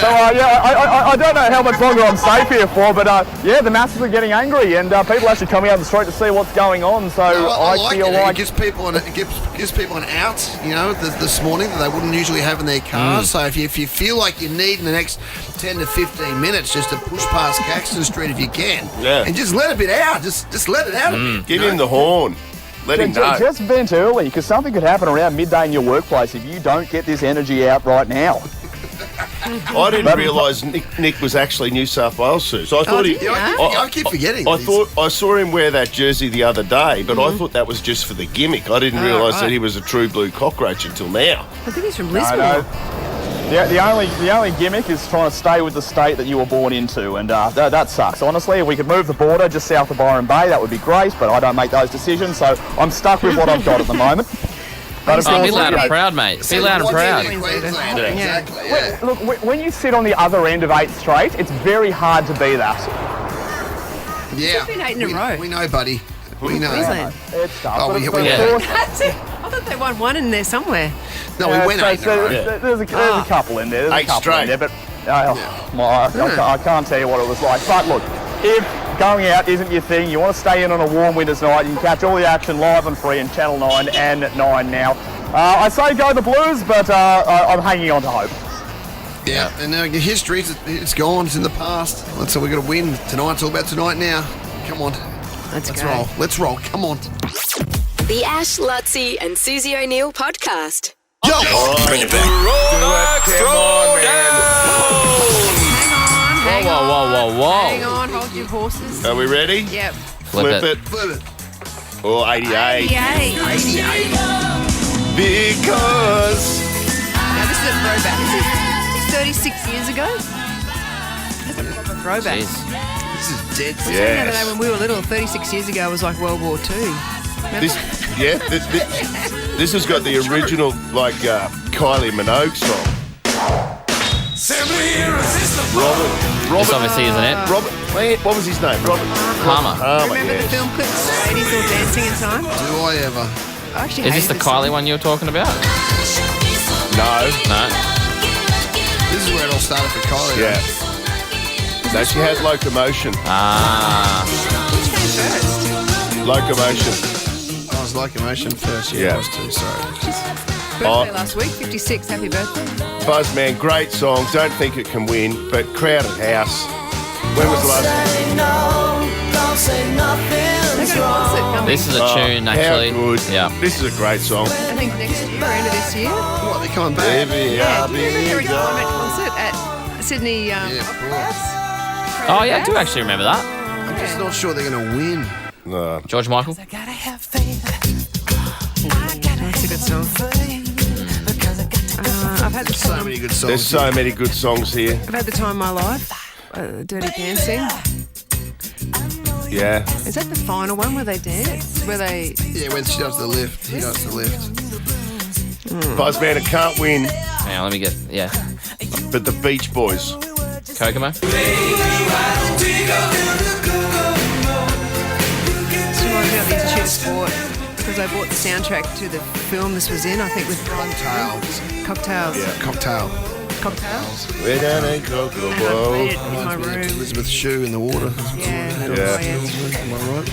So, I don't know how much longer I'm safe here for, but the masses are getting angry and people actually coming out the street to see what's going on. So I like feel it. like It gives people an out, you know, this morning that they wouldn't usually have in their cars. So if you feel like you need in the next 10 to 15 minutes just to push past Caxton Street if you can, and just let a bit out, just let it out. A bit, Give him the horn. Let him know. just vent early because something could happen around midday in your workplace if you don't get this energy out right now. I didn't realise Nick was actually New South Wales, Sue. So I thought I keep forgetting. I thought I saw him wear that jersey the other day, but I thought that was just for the gimmick. I didn't realise that he was a true blue cockroach until now. I think he's from Lisbon. No. The only gimmick is trying to stay with the state that you were born into, and that sucks. Honestly, if we could move the border just south of Byron Bay, that would be great, but I don't make those decisions, so I'm stuck with what I've got at the moment. But of course, be loud and proud, mate. Be loud and proud. Exactly. Yeah. Look, when you sit on the other end of 8th Straight, it's very hard to be that. Yeah. It's been 8 in a row. We know, buddy. We know. Queensland. It's tough. Oh, but we- of we- course, That's it. I thought they won one in there somewhere. No, we went 8 in a row. There's a couple in there. There's a 8 couple straight. in there, but I can't tell you what it was like. But look, if going out isn't your thing, you want to stay in on a warm winter's night, you can catch all the action live and free in Channel 9 and 9 now. I say go the Blues, but I'm hanging on to hope. Yeah, and history, it's gone, it's in the past. So we've got to win. Tonight's all about tonight now. Come on. Let's roll. Let's roll. Come on. The Ash, Lutzi and Susie O'Neill podcast. Yo! Bring it back. Hang on. Whoa. Hang on, hold your horses. Are we ready? Yep. Flip it. Flip it. Oh, 88. 88. Because... Now, this is a throwback. This is 36 years ago. That's a proper throwback. Jeez. This is dead. The other day when we were little, 36 years ago was like World War II. This, yeah, this has got the original, like, Kylie Minogue song. Robert. This obviously isn't it. Robert, what was his name? Robert Palmer. Remember the film clips? Ladies All Dancing in Time? Do I ever? I actually Is this hated the Kylie one you were talking about? No. This is where it all started for Kylie. Yeah. No, she had Locomotion. Which came first? Locomotion. I was Locomotion first. Yeah. I was too, sorry. Birthday last week, 56. Happy birthday. Buzzman, great song. Don't think it can win, but Crowded House. When was the last? They got a concert coming. This is a tune, actually. How good. Yeah. This is a great song. I think next year, end of this year. What, they're coming back? Baby, Yeah, I'll do you remember their be gone. retirement concert at Sydney Opera House? Oh, yeah, I do actually remember that. I'm just not sure they're going to win. No. George Michael. That's a good song. I've had the So time. many good songs. There's so many good songs here. I've had the time of my life. Dirty Dancing. Yeah. Is that the final one where they dance? Where they? Yeah, when she does the lift, he does the lift. Buzzman, it can't win, Hang on, let me get, yeah. but the Beach Boys. Kokomo. This reminds me of the Institute of Sport because I bought the soundtrack to the film this was in. I think with Cocktails. Yeah. Cocktail. Cocktails. We're down in Cocoa And I played it Bowl. in my room. Elizabeth Shue in the water. Yeah. Yeah. Oh, yeah. Am I right?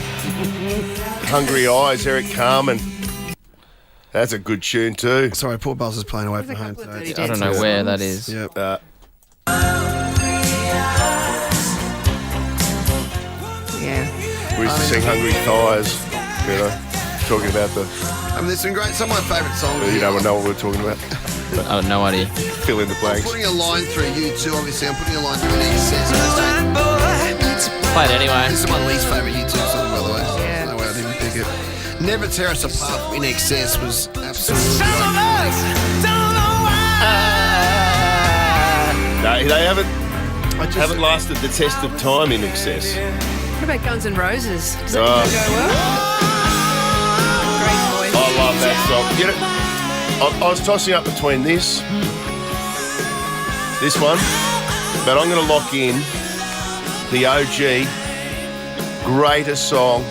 Hungry Eyes, Eric Carmen. That's a good tune too. Sorry, poor Buzz is playing away from There's a home couple of today. Dirty I don't know Dancing where that songs. is. Yep. Yeah. We used to sing Hungry Thighs, you know, talking about the, I mean, there's some great, some of my favourite songs. you know what we're talking about. I have no idea. Fill in the I'm blanks. putting a line through U2, obviously. I'm putting a line through an excess. Play it anyway. This is my least favourite U2 song, by the way. So Yeah. there's no way I didn't pick it. Never Tear Us Apart in excess was absolutely great. No, they haven't I just, haven't lasted the test of time in excess. What about Guns N' Roses? Does that Oh. go well? Great voice. I love that song. You know, I was tossing up between this one, but I'm going to lock in the OG greatest song,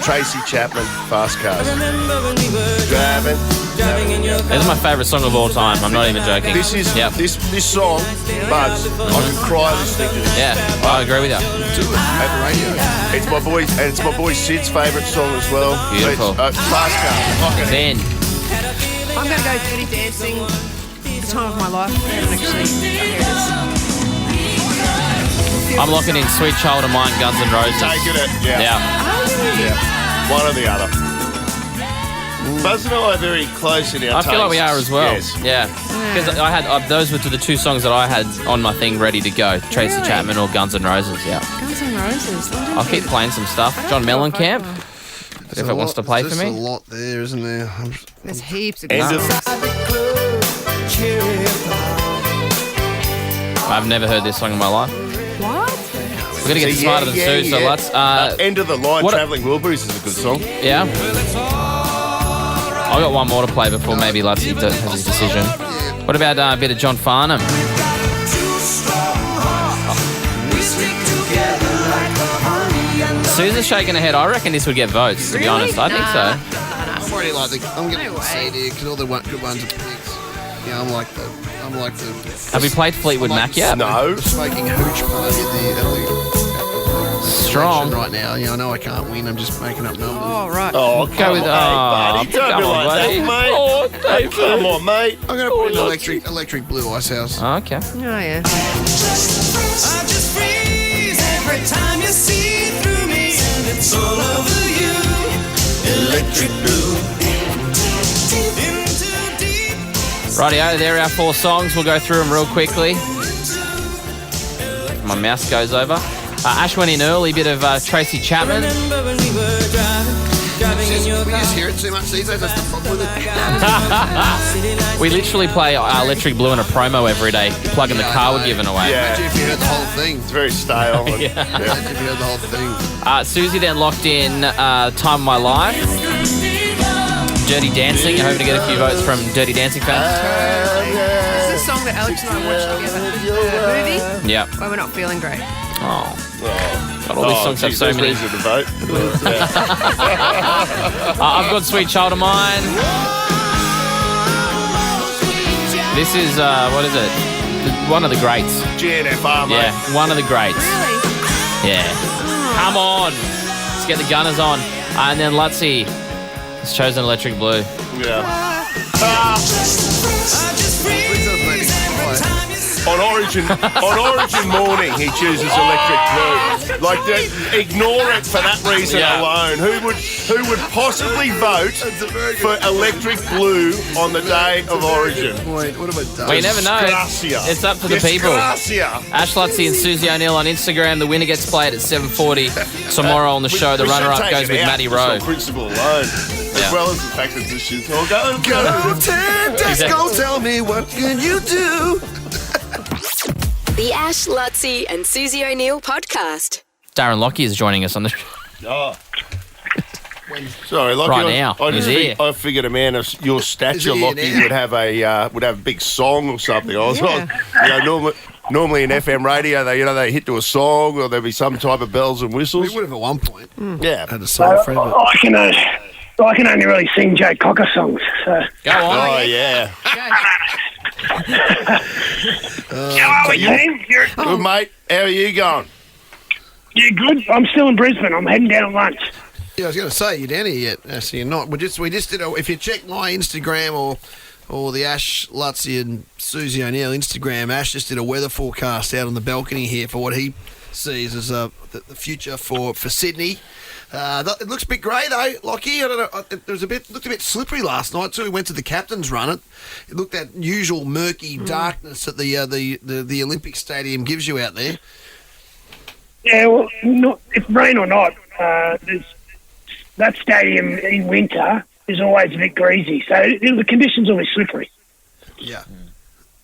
Tracy Chapman, Fast Cars. Driving. This is my favourite song of all time. I'm not even joking. This is Yep. this song, Bugs. I can cry listening to this. Yeah, I agree with you. do it at the radio. It's my boy Sid's favourite song as well. Beautiful. It's, Fast Cars. Lock it in. Then, I'm going to go Dirty Dancing. The time of my life. I haven't actually. Here it is. I'm locking in Sweet Child of Mine, Guns N' Roses. Taking it. Yeah. Yeah. One or the other. Buzz and I are very close in our I feel like we are as well. Yes. Yeah. Because I had those were the two songs that I had on my thing ready to go. Tracy Really? Chapman or Guns N' Roses. Yeah. Guns N' Roses. I'll keep playing some stuff. John Mellencamp, if it wants to play for There's a me. lot there, isn't there? There's heaps of End good of songs. I've never heard this song in my life. What? We're gonna get smarter than Sue, so let's. End of the Line, what- Travelling Wilburys is a good song. Yeah. I got one more to play before maybe Lutzy has his decision. What about a bit of John Farnham? Sue's shaking her head. I reckon this would get votes, to be Really? honest. I think so. I'm already like I'm getting No the way. CD because all the good ones are picks. Yeah, I'm like the Have we played Fleetwood Mac yet? No. smoking hooch party at the Strong. right now. Yeah, I know I can't win. I'm just making up numbers. Oh, right. Oh, Go with buddy. Don't come be on, like buddy. that, mate. Oh, David. Come on, mate. I'm gonna put in electric blue ice house. Okay. Oh, yeah. I just freeze every time you see through me, and it's all over you. Electric blue. Into deep. Rightio, there are our 4 songs. We'll go through them real quickly. My mouse goes over. Ash went in early, bit of Tracy Chapman. Remember when we were driving in your We just hear it too much these days. That's the problem with it. We literally play Electric Blue in a promo every day. Plug in the car we're giving away. Yeah. Imagine if you heard the whole thing. It's very stale. And, Imagine if you heard the whole thing. Susie then locked in Time of My Life. Dirty Dancing. I'm hoping to get a few votes from Dirty Dancing fans. This is a song that Alex and I watched together. Movie. Yeah. When we're not feeling great. Oh. God, all these songs have so many. reason to vote. I've got Sweet Child of Mine. This is, what is it? One of the greats. GNFR, mate. Yeah, one of the greats. Really? Yeah. Come on. Let's get the Gunners on. And then Lutzi has chosen Electric Blue. Yeah. On Origin morning, he chooses Electric Blue. Like, ignore it for that reason alone. Who would possibly vote for Electric Blue on the day of Origin? Wait, what have I done? Well, you never know. It's up to the people. Ash Lutzi and Susie O'Neill on Instagram. The winner gets played at 7:40 tomorrow on the show. The runner-up goes with Matty Rowe. Principle alone. As well as the fact that this shit's all go tell me what can you do? The Ash, Lutzi and Susie O'Neill podcast. Darren Lockie is joining us on the show. Oh. Sorry, Lockie. Right now, he's here. I figured a man of your stature, Lockie, would have a big song or something. I was like, normally in FM radio, they hit to a song or there'd be some type of bells and whistles. We would have at one point. Yeah, had a song for it. I can only really sing Jay Cocker songs. So. Go on. Oh yeah. How are we, team? Good, mate. How are you going? Yeah, good. I'm still in Brisbane. I'm heading down at lunch. Yeah, I was going to say, you're down here yet? So you're not. We just did. If you check my Instagram or the Ash Lutzi and Susie O'Neill Instagram, Ash just did a weather forecast out on the balcony here for what he sees as the future for Sydney. It looks a bit grey though, Lockie. I don't know. It looked a bit slippery last night too. We went to the captain's run. It looked that usual murky darkness that the Olympic Stadium gives you out there. Yeah, well, if rain or not, that stadium in winter is always a bit greasy, so the conditions will be slippery. Yeah.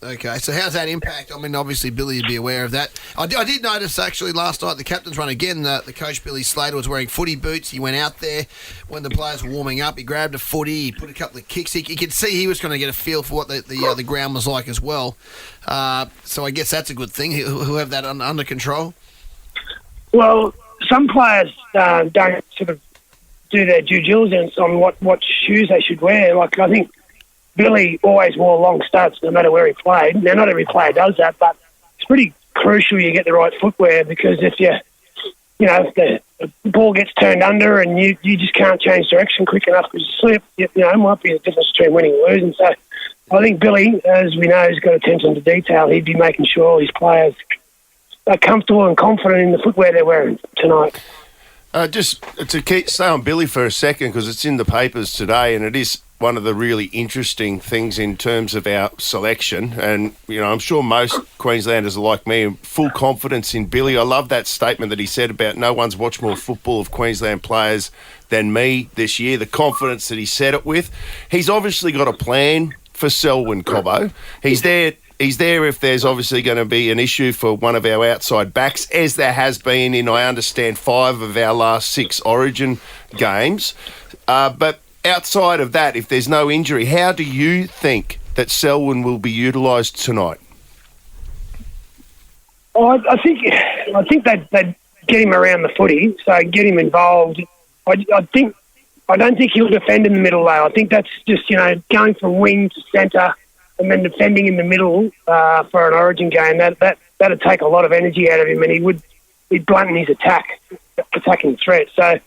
Okay, so how's that impact? I mean, obviously, Billy would be aware of that. I did notice, actually, last night, the captain's run again, the coach, Billy Slater, was wearing footy boots. He went out there when the players were warming up. He grabbed a footy. He put a couple of kicks. He could see he was going to get a feel for what the ground was like as well. So I guess that's a good thing. He'll have that under control. Well, some players don't sort of do their due diligence on what shoes they should wear. Like, I think Billy always wore long studs no matter where he played. Now, not every player does that, but it's pretty crucial you get the right footwear because if if the ball gets turned under and you just can't change direction quick enough because you slip, it might be the difference between winning and losing. So I think Billy, as we know, has got attention to detail. He'd be making sure his players are comfortable and confident in the footwear they're wearing tonight. Just to stay on Billy for a second because it's in the papers today and it is one of the really interesting things in terms of our selection. And, I'm sure most Queenslanders are like me, full confidence in Billy. I love that statement that he said about no one's watched more football of Queensland players than me this year, the confidence that he said it with. He's obviously got a plan for Selwyn Cobbo. He's there if there's obviously going to be an issue for one of our outside backs, as there has been in, I understand, 5 of our last 6 Origin games. But outside of that, if there's no injury, how do you think that Selwyn will be utilised tonight? Well, I think they'd get him around the footy, so get him involved. I don't think he'll defend in the middle though. I think that's just going from wing to centre and then defending in the middle for an Origin game. That'd take a lot of energy out of him, and he'd blunt his attacking threat. So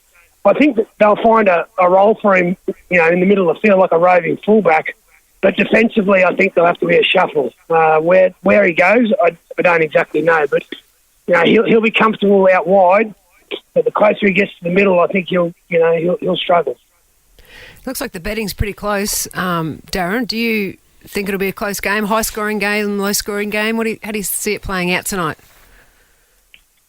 I think that they'll find a role for him, in the middle of the field like a roving fullback. But defensively, I think there'll have to be a shuffle. Where he goes, I don't exactly know, but he'll be comfortable out wide. But the closer he gets to the middle, I think he'll struggle. Looks like the betting's pretty close. Darren, do you think it'll be a close game, high-scoring game, low-scoring game? How do you see it playing out tonight?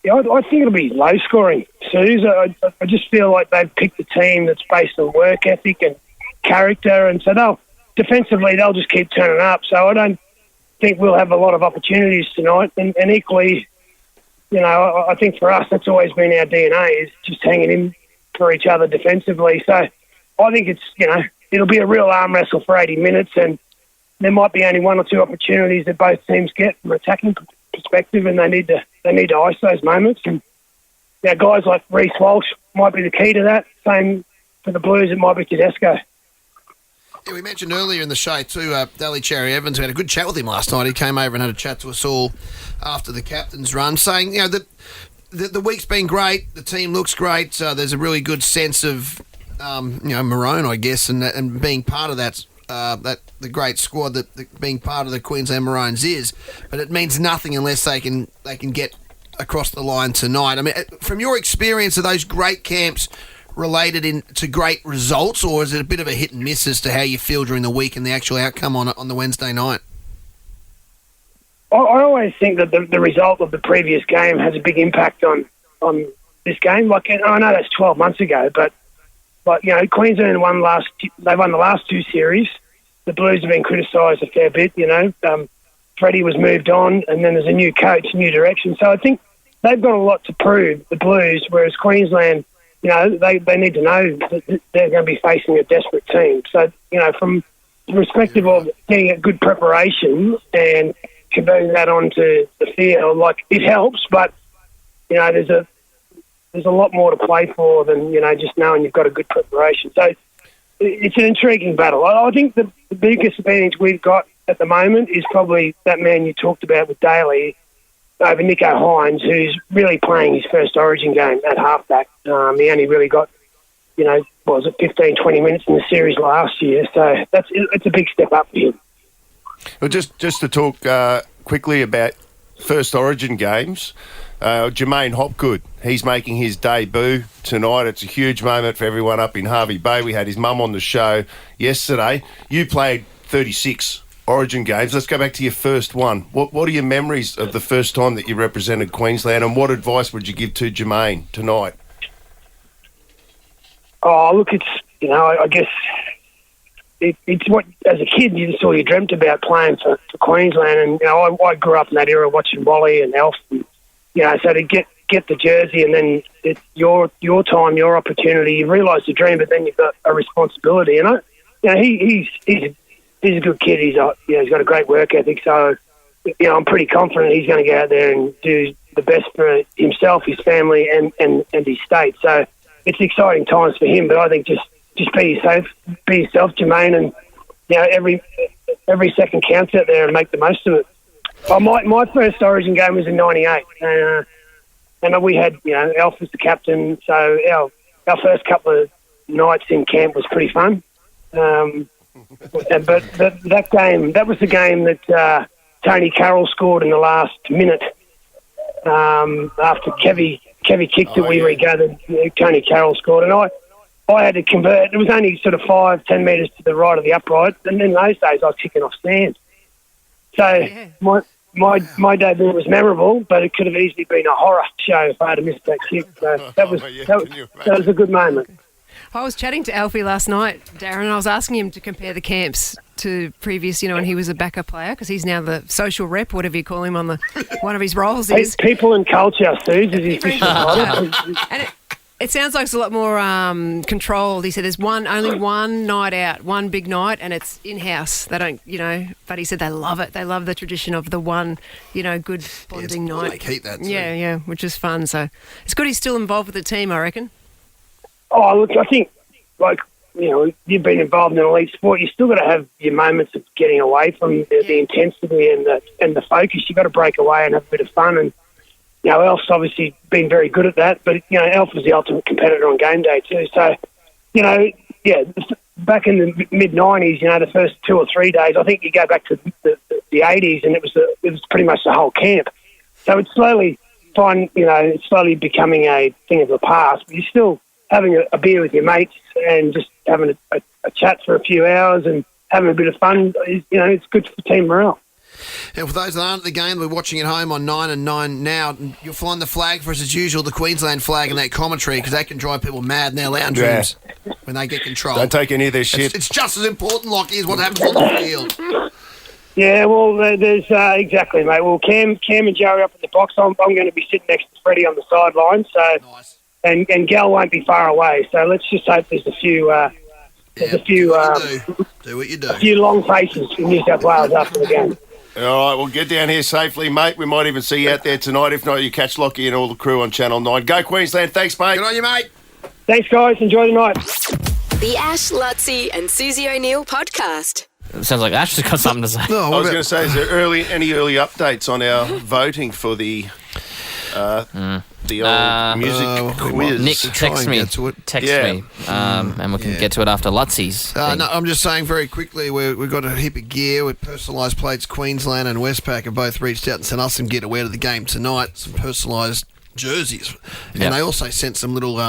Yeah, I think it'll be low-scoring, Suze. I just feel like they've picked a team that's based on work ethic and character, and so defensively they'll just keep turning up. So I don't think we'll have a lot of opportunities tonight. And equally, I think for us that's always been our DNA, is just hanging in for each other defensively. So I think it's it'll be a real arm wrestle for 80 minutes, and there might be only one or two opportunities that both teams get from an attacking perspective, and they need to ice those moments. And guys like Reece Walsh might be the key to that. Same for the Blues, it might be Tedesco. Yeah, we mentioned earlier in the show too, Daly Cherry Evans. We had a good chat with him last night. He came over and had a chat to us all after the captain's run, saying that the week's been great. The team looks great. There's a really good sense of Maroon, I guess, and being part of that the great squad that being part of the Queensland Maroons is. But it means nothing unless they can get across the line tonight. I mean, from your experience, are those great camps related to great results, or is it a bit of a hit and miss as to how you feel during the week and the actual outcome on the Wednesday night? I always think that the result of the previous game has a big impact on this game. Like, I know that's 12 months ago, but Queensland won the last two series. The Blues have been criticised a fair bit. Freddie was moved on, and then there's a new coach, new direction. So I think they've got a lot to prove, the Blues, whereas Queensland, they need to know that they're going to be facing a desperate team. So, from the perspective of getting a good preparation and converting that onto the field, it helps, but, there's a lot more to play for than, just knowing you've got a good preparation. So it's an intriguing battle. I think the biggest advantage we've got at the moment is probably that man you talked about with Daly over Nico Hines, who's really playing his first Origin game at halfback. He only really got, 15, 20 minutes in the series last year. So it's a big step up for him. Well, just to talk quickly about first Origin games, Jermaine Hopgood, he's making his debut tonight. It's a huge moment for everyone up in Hervey Bay. We had his mum on the show yesterday. You played 36 Origin games. Let's go back to your first one. What are your memories of the first time that you represented Queensland, and what advice would you give to Jermaine tonight? Oh, look, it's, I guess it's what, as a kid, you just all you dreamt about playing for Queensland. And, I grew up in that era watching Wally and Elf. And, so to get the jersey, and then it's your time, your opportunity. You realise the dream, but then you've got a responsibility. And he's a good kid. He's got a great work ethic. So I'm pretty confident he's going to go out there and do the best for himself, his family, and his state. So it's exciting times for him. But I think just be yourself, Jermaine, and every second counts out there and make the most of it. My first Origin game was in '98, and we had Alf as the captain. So our first couple of nights in camp was pretty fun. But that was the game that Tony Carroll scored in the last minute after Kevy kicked it. We regathered. Tony Carroll scored, and I had to convert. It was only sort of 5-10 metres to the right of the upright, and in those days I was kicking off stand. So my debut was memorable, but it could have easily been a horror show if I had missed that kick. So that was a good moment. I was chatting to Alfie last night, Darren, and I was asking him to compare the camps to previous, when he was a backup player, because he's now the social rep, whatever you call him on one of his roles is. People and culture, Suze, is his official title. And it sounds like it's a lot more controlled. He said there's only one night out, one big night, and it's in-house. They don't, but he said they love it. They love the tradition of the one, good bonding night. They keep that too. Yeah, which is fun. So it's good he's still involved with the team, I reckon. Oh, look, I think, you've been involved in elite sport. You still got to have your moments of getting away from the intensity and the focus. You've got to break away and have a bit of fun. And, Elf's obviously been very good at that. But, Elf was the ultimate competitor on game day too. So, back in the mid-90s, the first 2 or 3 days, I think you go back to the 80s and it was pretty much the whole camp. So it's slowly becoming a thing of the past. But you're still having a beer with your mates and just having a chat for a few hours and having a bit of fun, it's good for team morale. And for those that aren't at the game, we're watching at home on 9 and 9 now. You'll find the flag for us as usual, the Queensland flag, and that commentary, because that can drive people mad in their lounge rooms when they get control. Don't take any of their shit. It's just as important, Lockie, as what happens on the field. Yeah, well, there's exactly, mate. Well, Cam and Joey up in the box. I'm going to be sitting next to Freddie on the sideline. So, nice. and Gal won't be far away. So let's just hope there's a few. Do what you do. A few long faces in New South Wales after the game. All right, well, get down here safely, mate. We might even see you out there tonight. If not, you catch Lockie and all the crew on Channel 9. Go Queensland. Thanks, mate. Good on you, mate. Thanks, guys. Enjoy the night. The Ash, Lutzi and Susie O'Neill podcast. It sounds like Ash has got something to say. No, I was going to say, is there any early updates on our voting for the old music quiz? Nick, text me. And we can get to it after Lutzie's. No, I'm just saying very quickly, we've got a heap of gear with personalised plates. Queensland and Westpac have both reached out and sent us some gear to wear to the game tonight, some personalised jerseys. And they also sent some little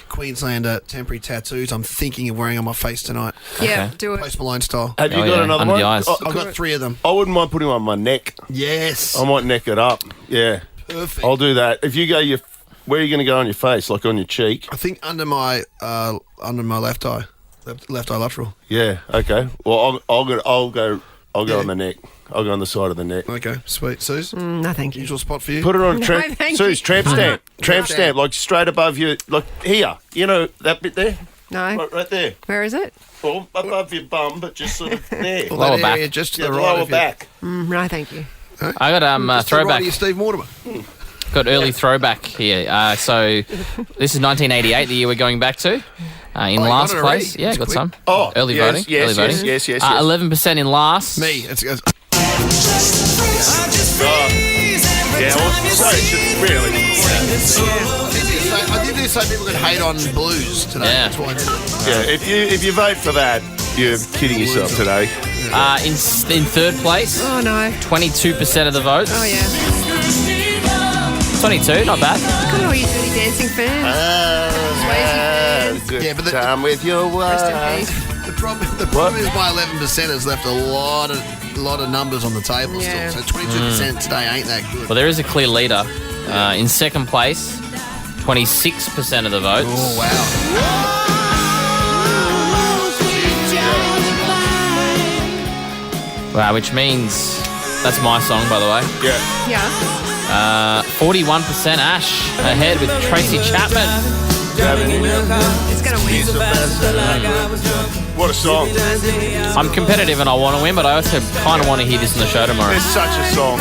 Queenslander temporary tattoos I'm thinking of wearing on my face tonight. Yeah, do it. Post Malone style. Have you got another under one? the eyes. I've got 3 of them. I wouldn't mind putting one on my neck. Yes. I might neck it up. Yeah. Perfect. I'll do that. If you go where are you going to go on your face? Like on your cheek? I think under my left eye. Left eye lateral. Yeah, okay. Well, I'll go on the neck. I'll go on the side of the neck. Okay, sweet. Suze? No, thank you. Usual spot for you? Put it on a No, thank Suze, you. tramp stamp. Tramp stamp, like straight above you, like here. You know that bit there? No. Right there. Where is it? Well, above your bum, but just sort of there. Well, Lower that back. area just to Yeah, the the right lower of you. back. No, thank you. I got Just to the right throwback. of you, Steve Mortimer. Got early throwback here. So this is 1988, the year we're going back to. In last got it place. already? Yeah, It's got quick. some. Oh, early yes, voting. yes, early voting. yes. 11% in last. Me. Yeah, well, so it should really. I did this so people could hate on blues today. Yeah. That's why I did it. Yeah, if you vote for that, you're kidding yourself today. In third place. Oh, no. 22% of the votes. Oh, yeah. 22, not bad. Good all you Dirty Dancing fans. Good Yeah, but time with your Rest in wife. peace. The problem is my 11% has left a lot of numbers on the table Yeah. still. So 22% today ain't that good. Well, there is a clear leader. In second place, 26% of the votes. Oh, wow. Wow, which means that's my song, by the way. Yeah. Yeah. 41% Ash ahead with Tracy Chapman. It's going to win. What a song. I'm competitive and I want to win, but I also kind of want to hear this on the show tomorrow. It's such a song.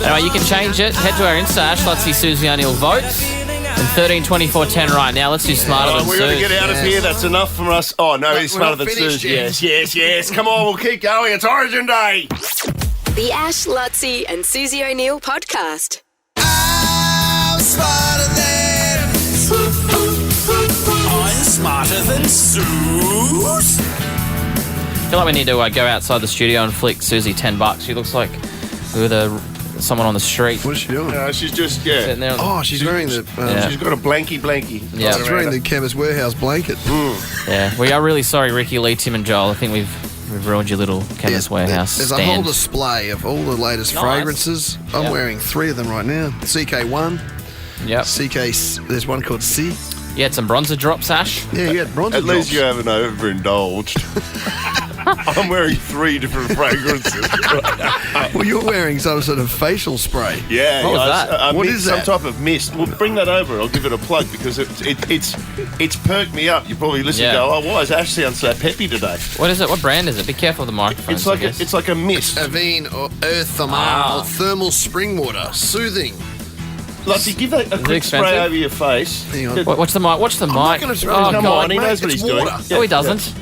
Anyway, you can change it. Head to our Insta, Ash, let's see Susie O'Neill votes. And 13, 24, 10 right now. Let's do Smarter Than We're going to Suze. get out of here. That's enough from us. Oh, no, he's we're smarter not than finished Suze. yet. Yes. Come on, we'll keep going. It's Origin Day. The Ash, Lutzi and Susie O'Neill podcast. I'm smarter than Suze. I feel like we need to go outside the studio and flick Susie $10. She looks like someone on the street. What is she doing? She's just, Sitting there on Oh, she's wearing the... She's got a blankie. Yeah. She's wearing the Chemist Warehouse blanket. Yeah, we are really sorry, Ricky, Lee, Tim and Joel. I think we've ruined your little Chemist Warehouse There's stand. a whole display of all the latest Nice. fragrances. I'm Yep. wearing 3 of them right now. CK1, Yep. there's one called C. You had some bronzer drops, Ash? Yeah, you had bronzer At least drops. you haven't overindulged. I'm wearing 3 different fragrances. Well, you're wearing some sort of facial spray. Yeah. What was that? What mist, is that? Some type of mist. Well, bring that over. I'll give it a plug because it's perked me up. You probably listen and go, oh, why does Ash sound so peppy today? What is it? What brand is it? Be careful of the microphone. It's like a mist. Avene or Earth Thermal thermal spring water, soothing. Lutzi, give that a quick spray expensive? over your face. Hang on. Watch the mic. Watch the mic. not gonna spray Oh, it. Come God. on, he knows what it's he's doing. water. No, he doesn't.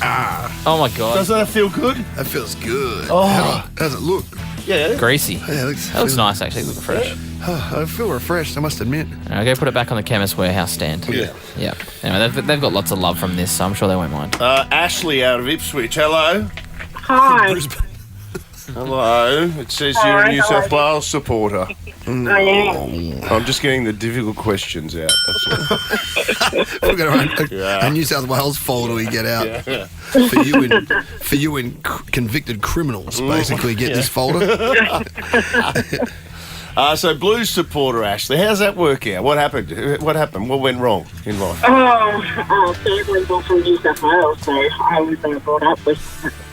Oh, my God. Doesn't that feel good? That feels good. Oh. How's it look? Yeah. Greasy. Yeah, it That looks nice, actually. Looks fresh. I feel refreshed, I must admit. I'll go put it back on the Chemist Warehouse stand. Yeah. Yeah. Anyway, they've got lots of love from this, so I'm sure they won't mind. Ashley out of Ipswich. Hello. Hi. Hello. It says you're a New South Wales supporter. I am. I'm just getting the difficult questions out. That's all. We've got a New South Wales folder we get out for you and convicted criminals. Basically, get this folder. So Blues supporter Ashley, how's that work out? What happened? What went wrong in life? Family's all from New South Wales, so I was brought up with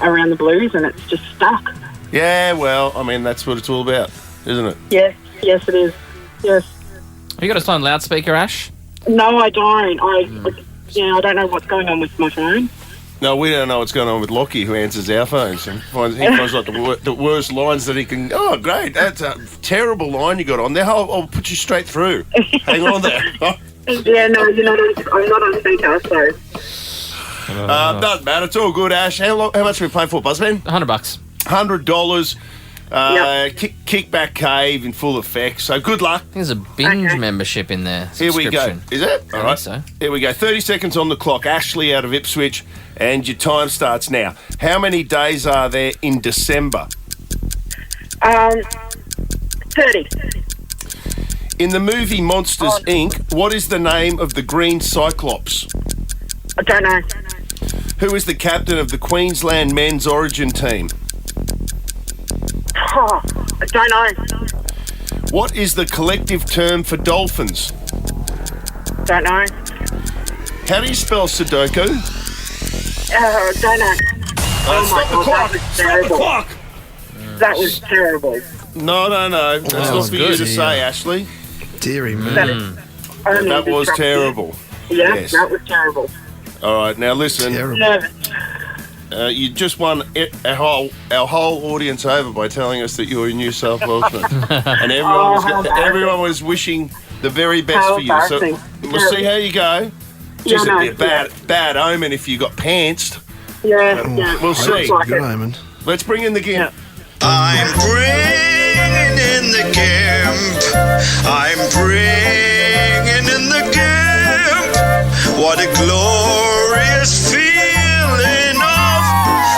around the Blues, and it's just stuck. Yeah, well, I mean that's what it's all about, isn't it? Yes, it is. Yes. Have you got us on loudspeaker, Ash? No, I don't. I don't know what's going on with my phone. No, we don't know what's going on with Lockie, who answers our phones. And he finds like the worst lines that he can. Oh, great! That's a terrible line you got on there. I'll put you straight through. Hang on there. Yeah, no, I'm not on speaker, so. Doesn't matter. It's all good, Ash. How much are we playing for, Buzzman? $100. $100. Kickback Cave in full effect. So good luck. There's a binge membership in there. Here we go. Is it? All right. So. Here we go. 30 seconds on the clock. Ashley out of Ipswich, and your time starts now. How many days are there in December? 30. In the movie Monsters, Inc., what is the name of the Green Cyclops? I don't know. Who is the captain of the Queensland men's origin team? Oh, I don't know. What is the collective term for dolphins? Don't know. How do you spell Sudoku? Don't know. Stop the clock! Stop the clock! That was terrible. No. That's not for you to say, Ashley. Deary man. That was terrible. Yeah, yes. That was terrible. All right, now listen. You just won our whole audience over by telling us that you're a New South Welshman, and everyone was wishing the very best for you. So we'll see how you go. Just a bad omen if you got pantsed. Yeah. We'll see. Good omen. Let's bring in the gimp. I'm bringing in the gimp. I'm bringing in the gimp. What a glorious feeling of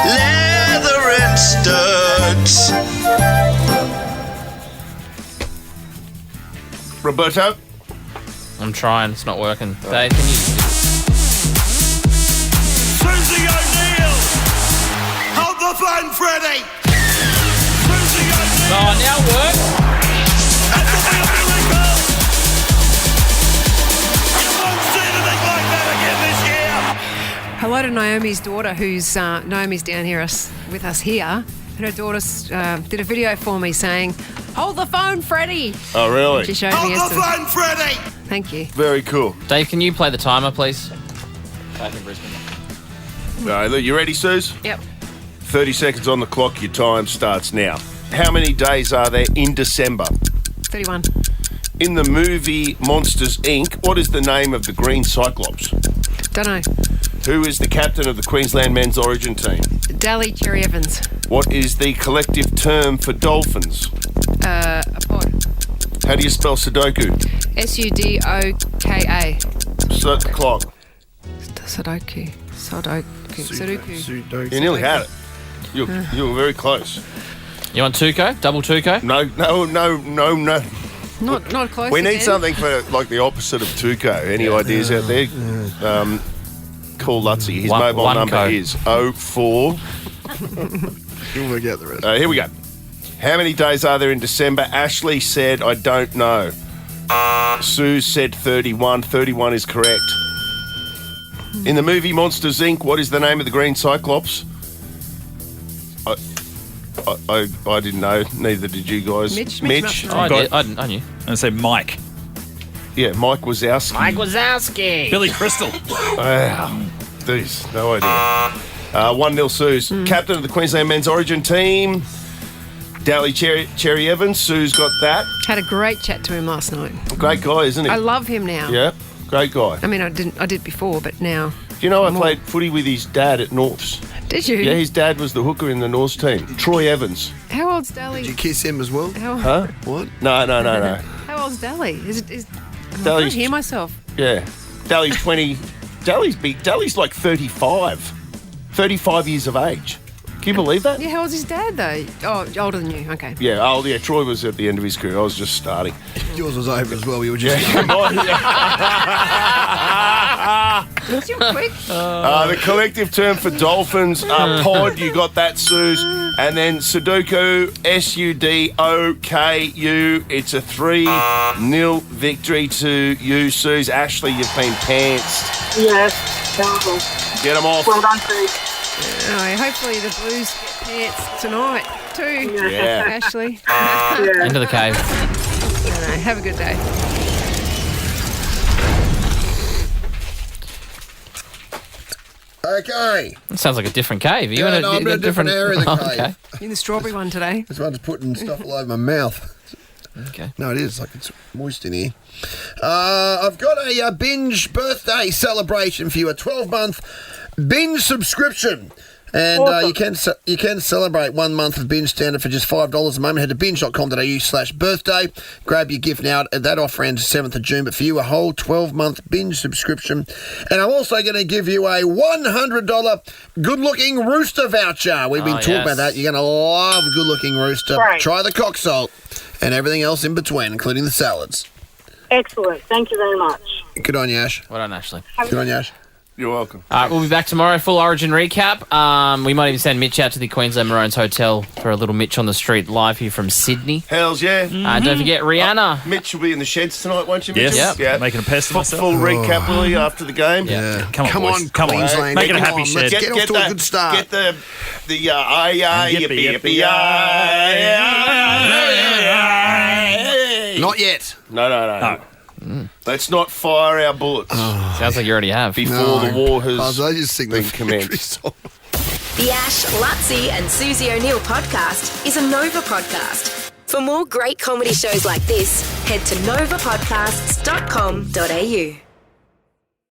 leather and studs. Roberto? I'm trying. It's not working. Dave, can you... Susie O'Neill! Hold the phone, Freddie! Susie O'Neill! Oh, now it works. That's a real miracle! You won't see anything like that again this year! Hello to Naomi's daughter, who's Naomi's down here with us here. And her daughter did a video for me saying, "Hold the phone, Freddie." Oh, really? She showed me Hold the yesterday. phone, Freddie! Thank you. Very cool. Dave, can you play the timer, please? Back in Brisbane. All right, look, you ready, Suze? Yep. 30 seconds on the clock. Your time starts now. How many days are there in December? 31. In the movie Monsters, Inc., what is the name of the Green Cyclops? Don't know. Who is the captain of the Queensland men's origin team? Dally Cherry Evans. What is the collective term for dolphins? A pod. How do you spell Sudoku? Sudoka. Start the clock. Sudoku. You nearly had it. You were very close. You want Tuco? Double Tuco? No. Not close. We need again. something for like the opposot of Tuco. Any ideas out there? Call Lutzy. His mobile number is 04. You'll work out the rest. Here we go. How many days are there in December? Ashley said, I don't know. Sue said 31. 31 is correct. In the movie Monsters, Inc., what is the name of the Green Cyclops? I didn't know. Neither did you guys. Mitch? Oh, I knew. I'm going to say Mike. Yeah, Mike Wazowski. Mike Wazowski. Billy Crystal. Wow. Jeez, no idea. 1-0 Suze. Captain of the Queensland men's origin team. Dally Cherry Evans. Sue's got that. Had a great chat to him last night. Great guy, isn't he? I love him now. Yeah, great guy. I mean, I did before, but now. Do you know I played footy with his dad at Norths? Did you? Yeah, his dad was the hooker in the Norths team. Troy Evans. How old's Dally? Did you kiss him as well? Huh? What? No. How old's Dally? Is I Dally's- can't hear myself. Yeah. Dally's 20. Dally's big. Dally's like 35. 35 years of age. Can you believe that? Yeah, how old's his dad though? Oh, older than you. Okay. Yeah, Troy was at the end of his career. I was just starting. Yours was over as well. You were just. You're quick. The collective term for dolphins are pod. You got that, Suze. And then Sudoku, Sudoku. It's a 3-0 victory to you, Suze. Ashley, you've been pantsed. Yes. Terrible. Get them off. Well done, Sue. Hopefully the Blues get pants tonight too. Yeah. Ashley. Into the cave. Have a good day. Okay. That sounds like a different cave. Are you in I'm in a different area of the cave. Okay. In the strawberry one today. This one's putting stuff all over my mouth. Okay. No, it is. Like, it's moist in here. I've got a binge birthday celebration for you. A 12-month binge subscription. And Awesome. you can celebrate 1 month of binge standard for just $5 a moment. Head to binge.com.au/birthday. Grab your gift now. That offer ends 7th of June. But for you, a whole 12-month binge subscription. And I'm also going to give you a $100 good-looking rooster voucher. We've been talking about that. You're going to love good-looking rooster. Great. Try the cock salt and everything else in between, including the salads. Excellent. Thank you very much. Good on you, Ash. Well done, Ashley. Good on you, Ash. You're welcome. All right, we'll be back tomorrow. Full Origin recap. We might even send Mitch out to the Queensland Maroons Hotel for a little Mitch on the Street live here from Sydney. Hells yeah. Don't forget Rihanna. Mitch will be in the sheds tonight, won't you, Mitch? Yes. Yeah. Making a pest of myself. Full recap, will you, after the game? Yeah. Come on, boys. Come on, Queensland. Make it a Come happy on, shed. Let's get off to a good start. Get the yippee. Not yet. No. Let's not fire our bullets Sounds like you already have. before the war has I just think been the commenced. The Ash, Lutzi and Susie O'Neill podcast is a Nova podcast. For more great comedy shows like this, head to novapodcasts.com.au.